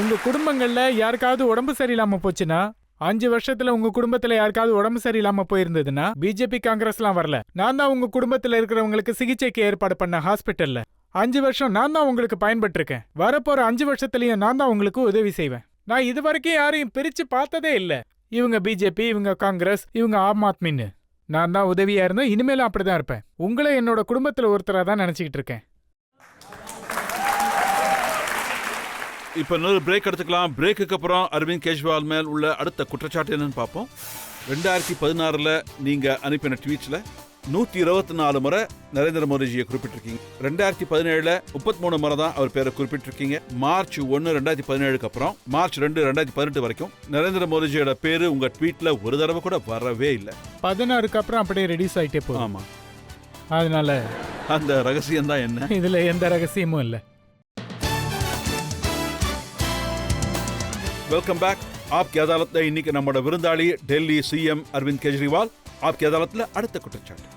உங்க குடும்பங்கள்ல யாருக்காவது உடம்பு சரியில்லாம போச்சுன்னா 5 வருஷத்துல உங்க குடும்பத்துல யாருக்காவது உடம்பு சரியில்லாம போயிருந்ததுன்னா பிஜேபி காங்கிரஸ்லாம் வரல. நான் தான் உங்க குடும்பத்துல இருக்கிறவங்களுக்கு சிகிச்சைக்கு ஏற்பாடு பண்ண ஹாஸ்பிட்டல்ல 5 வருஷம் நான் தான் உங்களுக்கு பயன்பட்டிருக்கேன். வரப்போற 5 வருஷத்துலயும் நான் தான் உங்களுக்கு உதவி செய்வேன். நான் இது வரைக்கும் யாரையும் பிரிச்சு பார்த்ததே இல்ல. இவங்க பிஜேபி, இவங்க காங்கிரஸ், இவங்க ஆம் ஆத்மின்னு. நான் தான் உதவியா இருந்தேன், இனிமேலும் அப்படிதான் இருப்பேன். உங்களை என்னோட குடும்பத்துல ஒருத்தரா தான் நினைச்சுக்கிட்டு இருக்கேன். இப்போ இன்னொரு பிரேக் எடுத்துக்கலாம். பிரேக்குக்கு அப்புறம் அரவிந்த் கெஜ்ரிவால் மேல் உள்ள அடுத்த குற்றச்சாட்டு என்னன்னு பார்ப்போம். 2016 நீங்க அனுப்பின ட்வீட்ஸ்ல 124 முறை நரேந்திர மோடிஜியை குறிப்பிட்டிருக்கீங்க. 2017 33 முறை தான் அவர் பேரை குறிப்பிட்டிருக்கீங்க. மார்ச் 1 2017 அப்புறம் மார்ச் 2 2018 வரைக்கும் நரேந்திர மோடிஜியோட பேரு உங்க ட்வீட்ல ஒரு தடவை கூட வரவே இல்லை. 16க்கு அப்புறம் அப்படியே ரெடியூஸ் ஆயிட்டே போகும். ஆமா, அதனால அந்த ரகசியம் தான் என்ன? இதுல எந்த ரகசியமும் இல்ல. Welcome back. ஆப்கி அதாலத்ல இன்னைக்கு நம்மளோட விருந்தாளி டெல்லி சிஎம் அரவிந்த் கெஜ்ரிவால். ஆப்கி அதாலத்ல அடுத்த குற்றச்சாட்டு.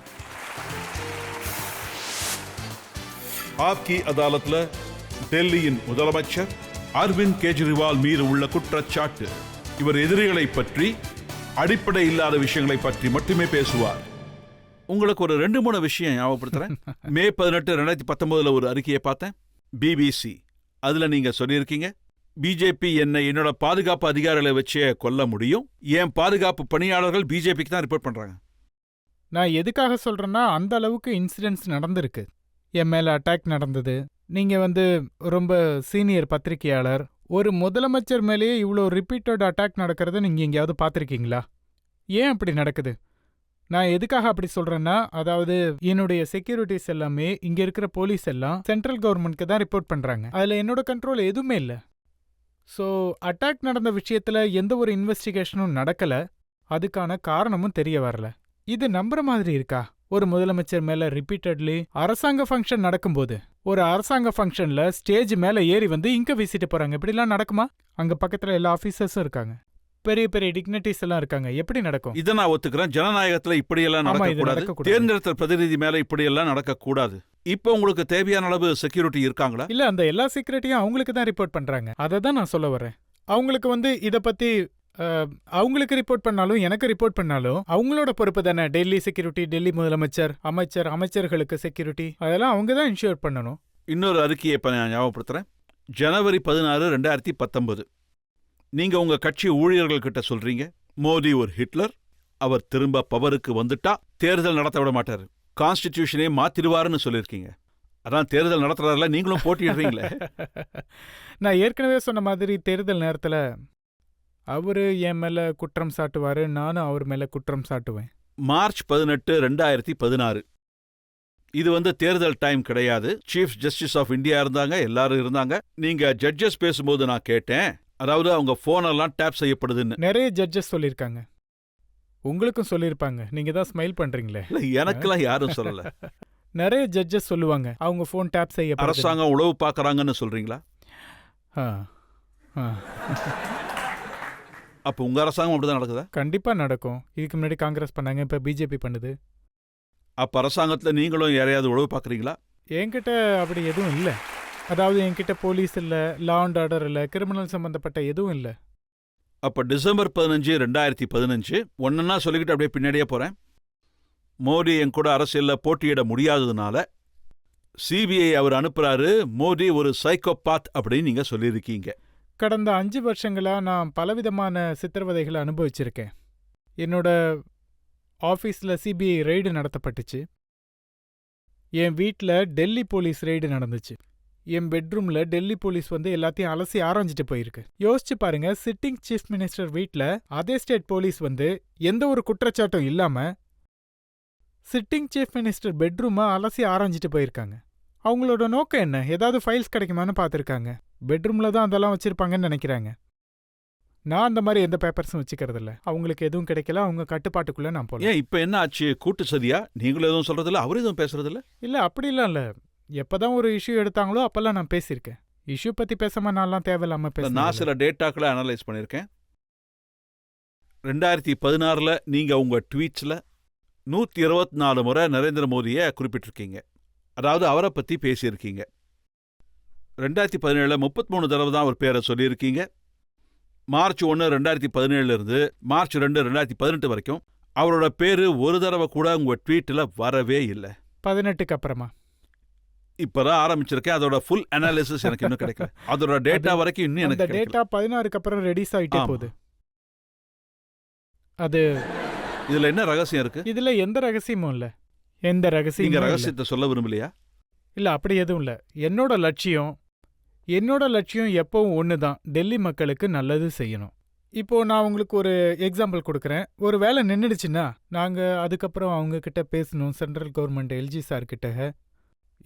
ஆப்கி அதாலத்ல டெல்லியின் முதலமைச்சர் அரவிந்த் கெஜ்ரிவால் மீது உள்ள குற்றச்சாட்டு. இவர் எதிரிகளை பற்றி, அடிப்படை இல்லாத விஷயங்களை பற்றி மட்டுமே பேசுவார். உங்களுக்கு ஒரு 2-3 விஷயம் ஞாபகப்படுத்துறேன். மே 18 2019 ஒரு அறிக்கையை பார்த்தேன், பிபிசி. அதுல நீங்க சொல்லியிருக்கீங்க, பிஜேபி என்னோட பாதுகாப்பு அதிகாரிகளை வச்சே கொல்ல முடியும், என் பாதுகாப்பு பணியாளர்கள் பிஜேபிக்கு தான் ரிப்போர்ட் பண்றாங்க. நான் எதுக்காக சொல்றேன்னா, அந்த அளவுக்கு இன்சிடென்ட்ஸ் நடந்திருக்கு. என் மேல அட்டாக் நடந்தது. நீங்க ரொம்ப சீனியர் பத்திரிகையாளர், ஒரு முதலமைச்சர் மேலேயே இவ்வளோ ரிப்பீட்டட் அட்டாக் நடக்கிறத நீங்க எங்கேயாவது பார்த்துருக்கீங்களா? ஏன் அப்படி நடக்குது? நான் எதுக்காக அப்படி சொல்றேன்னா, அதாவது என்னுடைய செக்யூரிட்டிஸ் எல்லாமே, இங்க இருக்கிற போலீஸ் எல்லாம் சென்ட்ரல் கவர்மெண்ட்க்கு தான் ரிப்போர்ட் பண்றாங்க. அதுல என்னோட கண்ட்ரோல் எதுவுமே இல்லை. ஸோ அட்டாக் நடந்த விஷயத்துல எந்த ஒரு இன்வெஸ்டிகேஷனும் நடக்கல, அதுக்கான காரணமும் தெரிய வரல. இது நம்புற மாதிரி இருக்கா? ஒரு முதலமைச்சர் மேல ரிப்பீட்டட்லி அரசாங்க ஃபங்க்ஷன் நடக்கும்போது, ஒரு அரசாங்க ஃபங்க்ஷன்ல ஸ்டேஜ் மேல ஏறி இங்க வீசிட்டு போறாங்க, இப்படிலாம் நடக்குமா? அங்க பக்கத்துல எல்லா ஆபீசர்ஸும் இருக்காங்க, பெரிய பெரிய டிக்னிட்டிஸ் எல்லாம் இருக்காங்க. எப்படி நடக்கும்? இதை நான் ஒத்துக்கிறேன். ஜனநாயகத்துல இப்படியெல்லாம் நடக்கக்கூடாது. தேர்ந்தெடுத்த பிரதிநிதி மேல இப்படியெல்லாம் நடக்கக்கூடாது. இப்போ உங்களுக்கு தேவையான அளவு செக்யூரிட்டி இருக்காங்களா? இல்ல, அந்த எல்லா செக்யூரிட்டியும் அவங்களுக்கு தான் ரிப்போர்ட் பண்றாங்க. அதை தான் நான் சொல்ல வரேன். அவங்களுக்கு இத பத்தி அவங்களுக்கு ரிப்போர்ட் பண்ணாலும் எனக்கு ரிப்போர்ட் பண்ணாலும் அவங்களோட பொறுப்பு தானே. டெல்லி செக்யூரிட்டி, டெல்லி முதலமைச்சர், அமைச்சர்களுக்கு செக்யூரிட்டி, அதெல்லாம் அவங்க தான் இன்ஷூர் பண்ணணும். இன்னொரு அறிக்கையை இப்ப நான் ஞாபகப்படுத்துறேன். ஜனவரி 16 2019 நீங்க உங்க கட்சி ஊழியர்கள் கிட்ட சொல்றீங்க, மோடி ஒரு ஹிட்லர், அவர் திரும்ப பவருக்கு வந்துட்டா தேர்தல் நடத்த விட மாட்டாரு, கான்ஸ்டிடியூஷனே மாத்திடுவாருன்னு சொல்லியிருக்கீங்க. அதான் தேர்தல் நடத்துறாருல, நீங்களும் போட்டிடுறீங்களே. நான் ஏற்கனவே சொன்ன மாதிரி தேர்தல் நேரத்துல அவரு என் மேல குற்றம் சாட்டுவாரு, நானும் அவர் மேல குற்றம் சாட்டுவேன். மார்ச் 18 2016 இது தேர்தல் டைம் கிடையாது. சீஃப் ஜஸ்டிஸ் ஆஃப் இந்தியா இருந்தாங்க, எல்லாரும் இருந்தாங்க. நீங்க ஜட்ஜஸ் பேசும்போது நான் கேட்டேன், அதாவது அவங்க போனெல்லாம் டேப் செய்யப்படுதுன்னு. நிறைய ஜட்ஜஸ் சொல்லியிருக்காங்க, உங்களுக்கும் சொல்லியிருப்பாங்க. நீங்க தான் ஸ்மைல் பண்றீங்களே. எனக்கெல்லாம் யாரும் சொல்லல. நிறைய ஜட்ஜஸ் சொல்லுவாங்க அவங்க போன் டேப் செய்ய. அரசாங்கம் உளவு பாக்குறாங்கன்னு சொல்றீங்களா? அப்ப உங்க அரசாங்கம் அப்படிதான் நடக்குதா? கண்டிப்பா நடக்கும். இதுக்கு முன்னாடி காங்கிரஸ் பண்ணாங்க, இப்ப பிஜேபி பண்ணுது. அப்ப அரசாங்கத்துல நீங்களும் யாரையாவது உளவு பாக்குறீங்களா? என்கிட்ட அப்படி எதுவும் இல்ல. அதாவது என்கிட்ட போலீஸ் இல்ல, லா அண்ட் ஆர்டர் இல்ல, கிரிமினல் சம்பந்தப்பட்ட எதுவும் இல்ல. அப்ப டிசம்பர் 15 2015 ஒன்னா சொல்லிக்கிட்டு அப்படியே பின்னாடியே போறேன். மோடி என் கூட அரசியல்ல போட்டியிட முடியாததுனால சிபிஐ அவர் அனுப்புறாரு, மோடி ஒரு சைக்கோபாத் அப்படின்னு நீங்க சொல்லியிருக்கீங்க. கடந்த 5 வருஷங்களா நான் பலவிதமான சித்திரவதைகளை அனுபவிச்சிருக்கேன். என்னோட ஆஃபீஸில் சிபிஐ ரெய்டு நடத்தப்பட்டுச்சு. என் வீட்டில் டெல்லி போலீஸ் ரெய்டு நடந்துச்சு. என் பெட்ரூமில் டெல்லி போலீஸ் எல்லாத்தையும் அலசி ஆராய்ஞ்சிட்டு போயிருக்கு. யோசிச்சு பாருங்க, சிட்டிங் சீஃப் மினிஸ்டர் வீட்டில் அதே ஸ்டேட் போலீஸ் எந்த ஒரு குற்றச்சாட்டும் இல்லாமல் சிட்டிங் சீஃப் மினிஸ்டர் பெட்ரூமை அலசி ஆராய்ஞ்சிட்டு போயிருக்காங்க. அவங்களோட நோக்கம் என்ன? ஏதாவது ஃபைல்ஸ் கிடைக்குமான்னு பார்த்துருக்காங்க. பெட்ரூமில் தான் அதெல்லாம் வச்சிருப்பாங்கன்னு நினைக்கிறாங்க. நான் அந்த மாதிரி எந்த பேப்பர்ஸும் வச்சுக்கிறது இல்லை. அவங்களுக்கு எதுவும் கிடைக்கல, அவங்க கட்டுப்பாட்டுக்குள்ள நான் போல. ஏன் இப்ப என்ன ஆச்சு? கூட்டு சதியா? நீங்களும் எதுவும் சொல்றதில்ல, அவரும் எதுவும் பேசுறதில்ல? இல்லை, அப்படிலாம் இல்லை. எப்பதான் ஒரு இஷ்யூ எடுத்தாங்களோ அப்பெல்லாம் நான் பேசியிருக்கேன். இஷ்யூ பத்தி பேசாம நான்லாம் தேவையில்லாம பேசுறேன். நான் சில டேட்டாக்களை அனலைஸ் பண்ணியிருக்கேன். 2016 நீங்க உங்க ட்வீட்ஸ்ல 124 முறை நரேந்திர மோடியை குறிப்பிட்டிருக்கீங்க, அதாவது அவரை பத்தி பேசியிருக்கீங்க. 2017 33 தடவை தான் அவர் பேரை சொல்லியிருக்கீங்க. மார்ச் 1, 2017 இருந்து மார்ச் 2, 2018 வரைக்கும் அவரோட பேரு ஒரு தடவை கூட உங்க ட்வீட்ல வரவே இல்லை. 18க்கு அப்புறமா இப்பதான் ஆரம்பிச்சிருக்கேன். அதோட ஃபுல் அனாலிசிஸ் எனக்கு இன்னும் கிடைக்கல. அதோட டேட்டா வரைக்கும் இன்னும் அந்த எனக்கு டேட்டா 16க்கு அப்புறம் ரெடியூஸ் ஆயிட்டே ஆமா. போகுது. அது இதுல என்ன ரகசியம் இருக்கு? இதுல எந்த ரகசியமும் இல்ல. எந்த நீங்க ரகசியமும் இல்ல. ரகசியத்தை சொல்ல விரும்பலையா? இல்ல அப்படி எதுவும் இல்ல. என்னோட லட்சியம் எப்பவும் ஒண்ணுதான், டெல்லி மக்களுக்கு நல்லது செய்யணும். இப்போ நான் உங்களுக்கு ஒரு எக்ஸாம்பிள் கொடுக்குறேன். ஒரு வேலை நின்றுடுச்சுன்னா நாங்க அதுக்கப்புறம் அவங்க கிட்ட பேசணும். சென்ட்ரல் கவர்மெண்ட் எல்ஜி சார் கிட்ட.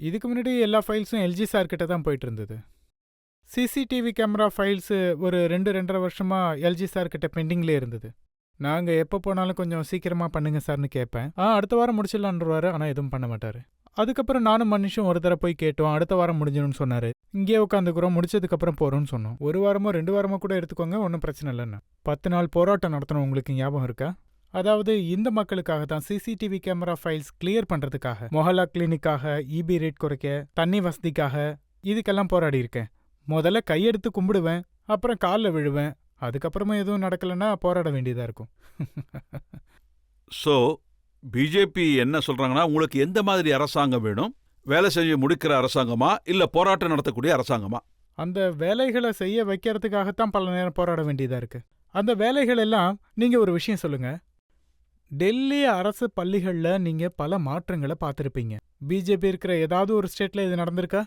இதுக்கு முன்னாடி எல்லா ஃபைல்ஸும் எல்ஜி சார் கிட்ட தான் போயிட்டு இருந்தது. சிசிடிவி கேமரா ஃபைல்ஸ் ஒரு 2-2.5 வருஷமா எல்ஜி சார் கிட்ட பெண்டிங்லேயே இருந்தது. நாங்க எப்போ போனாலும் கொஞ்சம் சீக்கிரமா பண்ணுங்க சார்னு கேட்பேன். அடுத்த வாரம் முடிச்சிடலான்றாரு. ஆனா எதுவும் பண்ண மாட்டாரு. அதுக்கப்புறம் நானும் மனுஷன் ஒரு தடவை போய் கேட்டோம். அடுத்த வாரம் முடிஞ்சிடும்னு சொன்னாரு. இங்கே உட்காந்துக்கிறோம், முடிச்சதுக்கு அப்புறம் போறோம்னு சொன்னோம். 1 வாரமோ 2 வாரமோ கூட எடுத்துக்கோங்க, ஒன்றும் பிரச்சனை இல்லைன்னு. 10 நாள் போராட்டம் நடத்தணும். உங்களுக்கு ஞாபகம் இருக்கா? அதாவது இந்த மக்களுக்காக தான், சிசிடிவி கேமரா ஃபைல்ஸ் கிளியர் பண்றதுக்காக, மொஹல்லா கிளினிக்காக, இபி ரேட் குறைக்க, தண்ணி வசதிக்காக, இதுக்கெல்லாம் போராடி இருக்கேன். முதல்ல கையெடுத்து கும்பிடுவேன், அப்புறம் காலில் விழுவேன். அதுக்கப்புறமா எதுவும் நடக்கலைன்னா போராட வேண்டியதா இருக்கும். ஸோ பிஜேபி என்ன சொல்றாங்கன்னா, உங்களுக்கு எந்த மாதிரி அரசாங்கம் வேணும்? வேலை செஞ்சு முடிக்கிற அரசாங்கமா இல்ல போராட்டம் நடத்தக்கூடிய அரசாங்கமா? அந்த வேலைகளை செய்ய வைக்கிறதுக்காகத்தான் பல நேரம் போராட வேண்டியதா இருக்கு. அந்த வேலைகள் எல்லாம் நீங்க ஒரு விஷயம் சொல்லுங்க. டெல்லி அரசு பள்ளிகள்ல நீங்க பல மாற்றங்களை பார்த்திருப்பீங்க. பிஜேபி இருக்கிற ஏதாவது ஒரு ஸ்டேட்ல இது நடந்திருக்கா?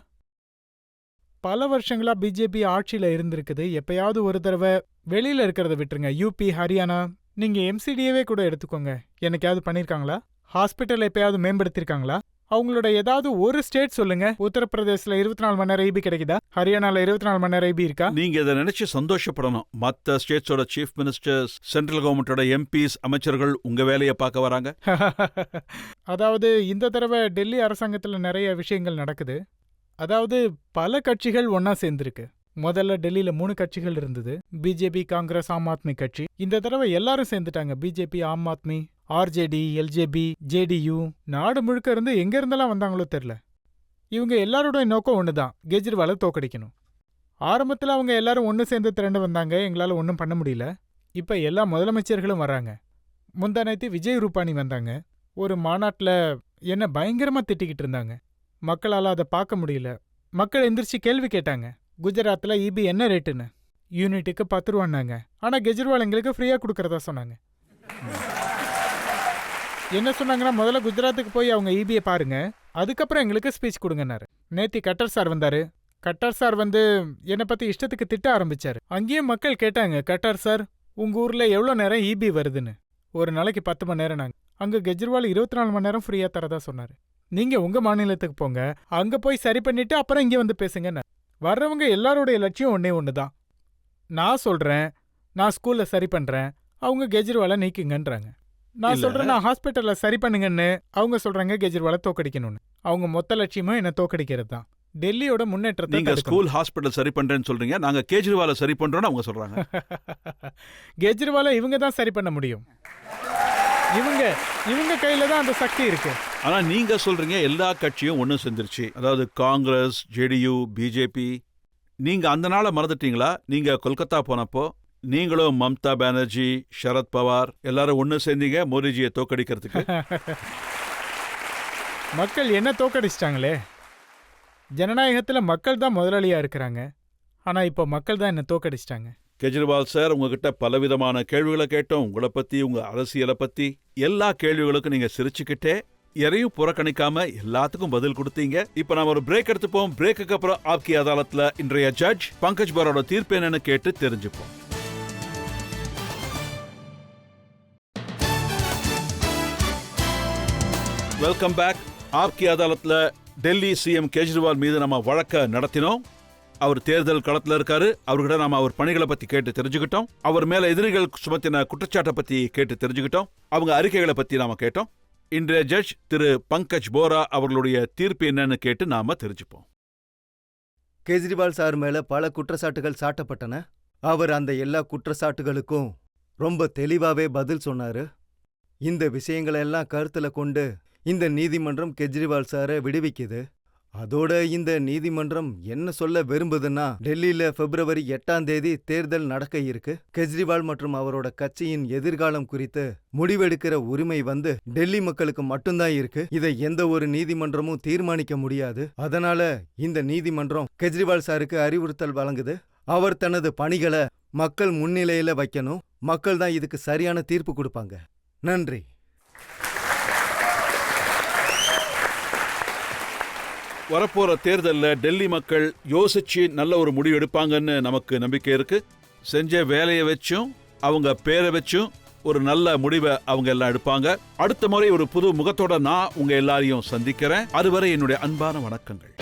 பல வருஷங்களா பிஜேபி ஆட்சியில இருந்திருக்குது. எப்பயாவது ஒரு தடவை வெளியில இருக்கிறத விட்டுருங்க. யூபி, ஹரியானா, நீங்க எம்சிடிஏவே கூட எடுத்துக்கோங்க. எனக்காவது பண்ணிருக்காங்களா? ஹாஸ்பிட்டல் எப்பயாவது மேம்படுத்திருக்காங்களா? அவங்களோட ஏதாவது ஒரு ஸ்டேட் சொல்லுங்க. உத்தரப்பிரதேசல 24 மணி நேரம் ஐபி கிடைக்குதா? ஹரியானால 24 மணி நேரம் ஐபி இருக்கா? நீங்க இதை நினைச்சு சந்தோஷப்படணும். மற்ற ஸ்டேட்ஸோட சீஃப் மினிஸ்டர்ஸ், சென்ட்ரல் கவர்மெண்டோட எம்பிஸ், அமைச்சர்கள் உங்க வேலையை பார்க்க வராங்க. அதாவது இந்த தடவை டெல்லி அரசாங்கத்துல நிறைய விஷயங்கள் நடக்குது. அதாவது பல கட்சிகள் ஒன்னா சேர்ந்திருக்கு. முதல்ல டெல்லியில 3 கட்சிகள் இருந்தது. பிஜேபி, காங்கிரஸ், ஆம் ஆத்மி கட்சி. இந்த தடவை எல்லாரும் சேர்ந்துட்டாங்க. BJP, Aam Aadmi, RJD, LJP, JDU. நாடு முழுக்க இருந்து எங்க இருந்தெல்லாம் வந்தாங்களோ தெரியல. இவங்க எல்லாரோட நோக்கம் ஒண்ணுதான், கெஜ்ரிவாலை தோக்கடிக்கணும். ஆரம்பத்துல அவங்க எல்லாரும் ஒன்னு சேர்ந்து திரண்டு வந்தாங்க. எங்களால ஒன்றும் பண்ண முடியல. இப்ப எல்லா முதலமைச்சர்களும் வராங்க. முந்தானேத்து விஜய் ரூபானி வந்தாங்க. ஒரு மாநாட்டுல என்ன பயங்கரமா திட்டிக்கிட்டு இருந்தாங்க. மக்களால அதை பார்க்க முடியல. மக்கள் எந்திரிச்சு கேள்வி கேட்டாங்க. குஜராத்ல இபி என்ன ரேட்டுன்னு. யூனிட்டுக்கு 10 ரூபான்னாங்க. ஆனா கெஜ்ரிவால் எங்களுக்கு ஃப்ரீயா கொடுக்கறதா சொன்னாங்க. என்ன சொன்னாங்கன்னா, முதல்ல குஜராத்துக்கு போய் அவங்க இபியை பாருங்க, அதுக்கப்புறம் எங்களுக்கு ஸ்பீச் கொடுங்கன்னாரு. நேத்தி கட்டர் சார் வந்தாரு. கட்டர் சார் வந்து என்னை பத்தி இஷ்டத்துக்கு திட்ட ஆரம்பிச்சாரு. அங்கேயும் மக்கள் கேட்டாங்க, கட்டர் சார் உங்க ஊர்ல எவ்வளோ நேரம் இபி வருதுன்னு. ஒரு நாளைக்கு 10 மணி நேரம். நாங்க அங்க கெஜ்ரிவால் 24 மணி நேரம் ஃப்ரீயா தரதா சொன்னாரு. நீங்க உங்க மாநிலத்துக்கு போங்க, அங்க போய் சரி பண்ணிட்டு அப்புறம் இங்க வந்து பேசுங்க. வர்றவங்க எல்லாருடைய லட்சியம் ஒண்ணுதான். நான் சொல்றேன் நான் ஸ்கூல்ல சரி பண்றேன், அவங்க கெஜ்ரிவாலை நீக்குங்கன்றாங்க. நான் சொல்றேன் நான் ஹாஸ்பிட்டல்ல சரி பண்ணுங்கன்னு, அவங்க சொல்றாங்க கெஜ்ரிவாலை தோக்கடிக்கணும்னு. அவங்க மொத்த லட்சியமும் என்ன தோக்கடிக்கிறது தான். டெல்லியோட முன்னேற்றத்தை நீங்க ஸ்கூல் ஹாஸ்பிட்டல் சரி பண்றேன்னு சொல்றீங்க, நாங்க கெஜ்ரிவாலை சரி பண்றோம்னு அவங்க சொல்றாங்க. கெஜ்ரிவாலை இவங்க தான் சரி பண்ண முடியும். இவங்க கையில தான் அந்த சக்தி இருக்கு. ஆனா நீங்க சொல்றீங்க எல்லா கட்சியும் ஒன்னு சேர்ந்துருச்சு, அதாவது காங்கிரஸ், ஜேடியு, பிஜேபி. நீங்க அந்த நாளை மறந்துட்டீங்களா? நீங்க கொல்கத்தா போனப்போ நீங்களும் மம்தா பானர்ஜி, சரத் பவார் எல்லாரும் ஒன்னு சேர்ந்தீங்க மோடிஜியை தோக்கடிக்கிறதுக்கு. மக்கள் என்ன தோக்கடிச்சிட்டாங்களே. ஜனநாயகத்துல மக்கள் தான் முதலாளியா இருக்கிறாங்க. ஆனா இப்போ மக்கள் தான் என்ன தோக்கடிச்சிட்டாங்க. கெஜ்ரிவால் சார், உங்ககிட்ட பலவிதமான கேள்விகளை கேட்டோம். உங்களை பத்தி, உங்க அரசியலை பத்தி, எல்லா கேள்விகளுக்கும் நீங்க சிரிச்சுக்கிட்டே எதையும் புறக்கணிக்காம எல்லாத்துக்கும் பதில் கொடுத்தீங்க. இப்ப நாம ஒரு பிரேக் எடுத்துப்போம். பிரேக்குக்கு அப்புறம் ஆப்கி அதாலத்ல இன்றைய ஜட்ஜ் பங்கஜ் போராவோட தீர்ப்பு என்னன்னு கேட்டு தெரிஞ்சுப்போம். Welcome back. ஆப்கி அதாலத்ல டெல்லி சிஎம் கெஜ்ரிவால் மீது நம்ம வழக்க நடத்தினோம். அவர் தேர்தல் களத்துல இருக்காரு. அவர்கிட்ட நாம அவர் பணிகளை பத்தி கேட்டு தெரிஞ்சுக்கிட்டோம். அவர் மேல எதிரிகள் சுமத்தின குற்றச்சாட்டை பத்தி கேட்டு தெரிஞ்சுக்கிட்டோம். அவங்க அறிக்கைகளை பத்தி நாம கேட்டோம். இன்றைய ஜட்ஜ் திரு பங்கஜ் போரா அவர்களுடைய தீர்ப்பு என்னன்னு கேட்டு நாம தெரிஞ்சுப்போம். கெஜ்ரிவால் சார் மேல பல குற்றச்சாட்டுகள் சாட்டப்பட்டன. அவர் அந்த எல்லா குற்றச்சாட்டுகளுக்கும் ரொம்ப தெளிவாவே பதில் சொன்னாரு. இந்த விஷயங்களெல்லாம் கருத்துல கொண்டு இந்த நீதிமன்றம் கெஜ்ரிவால் சாரை விடுவிக்குது. அதோட இந்த நீதிமன்றம் என்ன சொல்ல விரும்புதுன்னா, டெல்லியில பிப்ரவரி 8ஆம் தேதி தேர்தல் நடக்க இருக்கு. கெஜ்ரிவால் மற்றும் அவரோட கட்சியின் எதிர்காலம் குறித்து முடிவெடுக்கிற உரிமை வந்து டெல்லி மக்களுக்கு மட்டும்தான் இருக்கு. இதை எந்த ஒரு நீதிமன்றமும் தீர்மானிக்க முடியாது. அதனால இந்த நீதிமன்றம் கெஜ்ரிவால் சாருக்கு அறிவுறுத்தல் வழங்குது. அவர் தனது பணிகளை மக்கள் முன்னிலையில வைக்கணும். மக்கள் தான் இதுக்கு சரியான தீர்ப்பு கொடுப்பாங்க. நன்றி. வரப்போற தேர்தலில் டெல்லி மக்கள் யோசிச்சு நல்ல ஒரு முடிவு எடுப்பாங்கன்னு நமக்கு நம்பிக்கை இருக்கு. செஞ்ச வேலையை வச்சும் அவங்க பேரை வச்சும் ஒரு நல்ல முடிவை அவங்க எல்லாம் எடுப்பாங்க. அடுத்த முறை ஒரு புது முகத்தோட நான் உங்க எல்லாரையும் சந்திக்கிறேன். அதுவரை என்னுடைய அன்பான வணக்கங்கள்.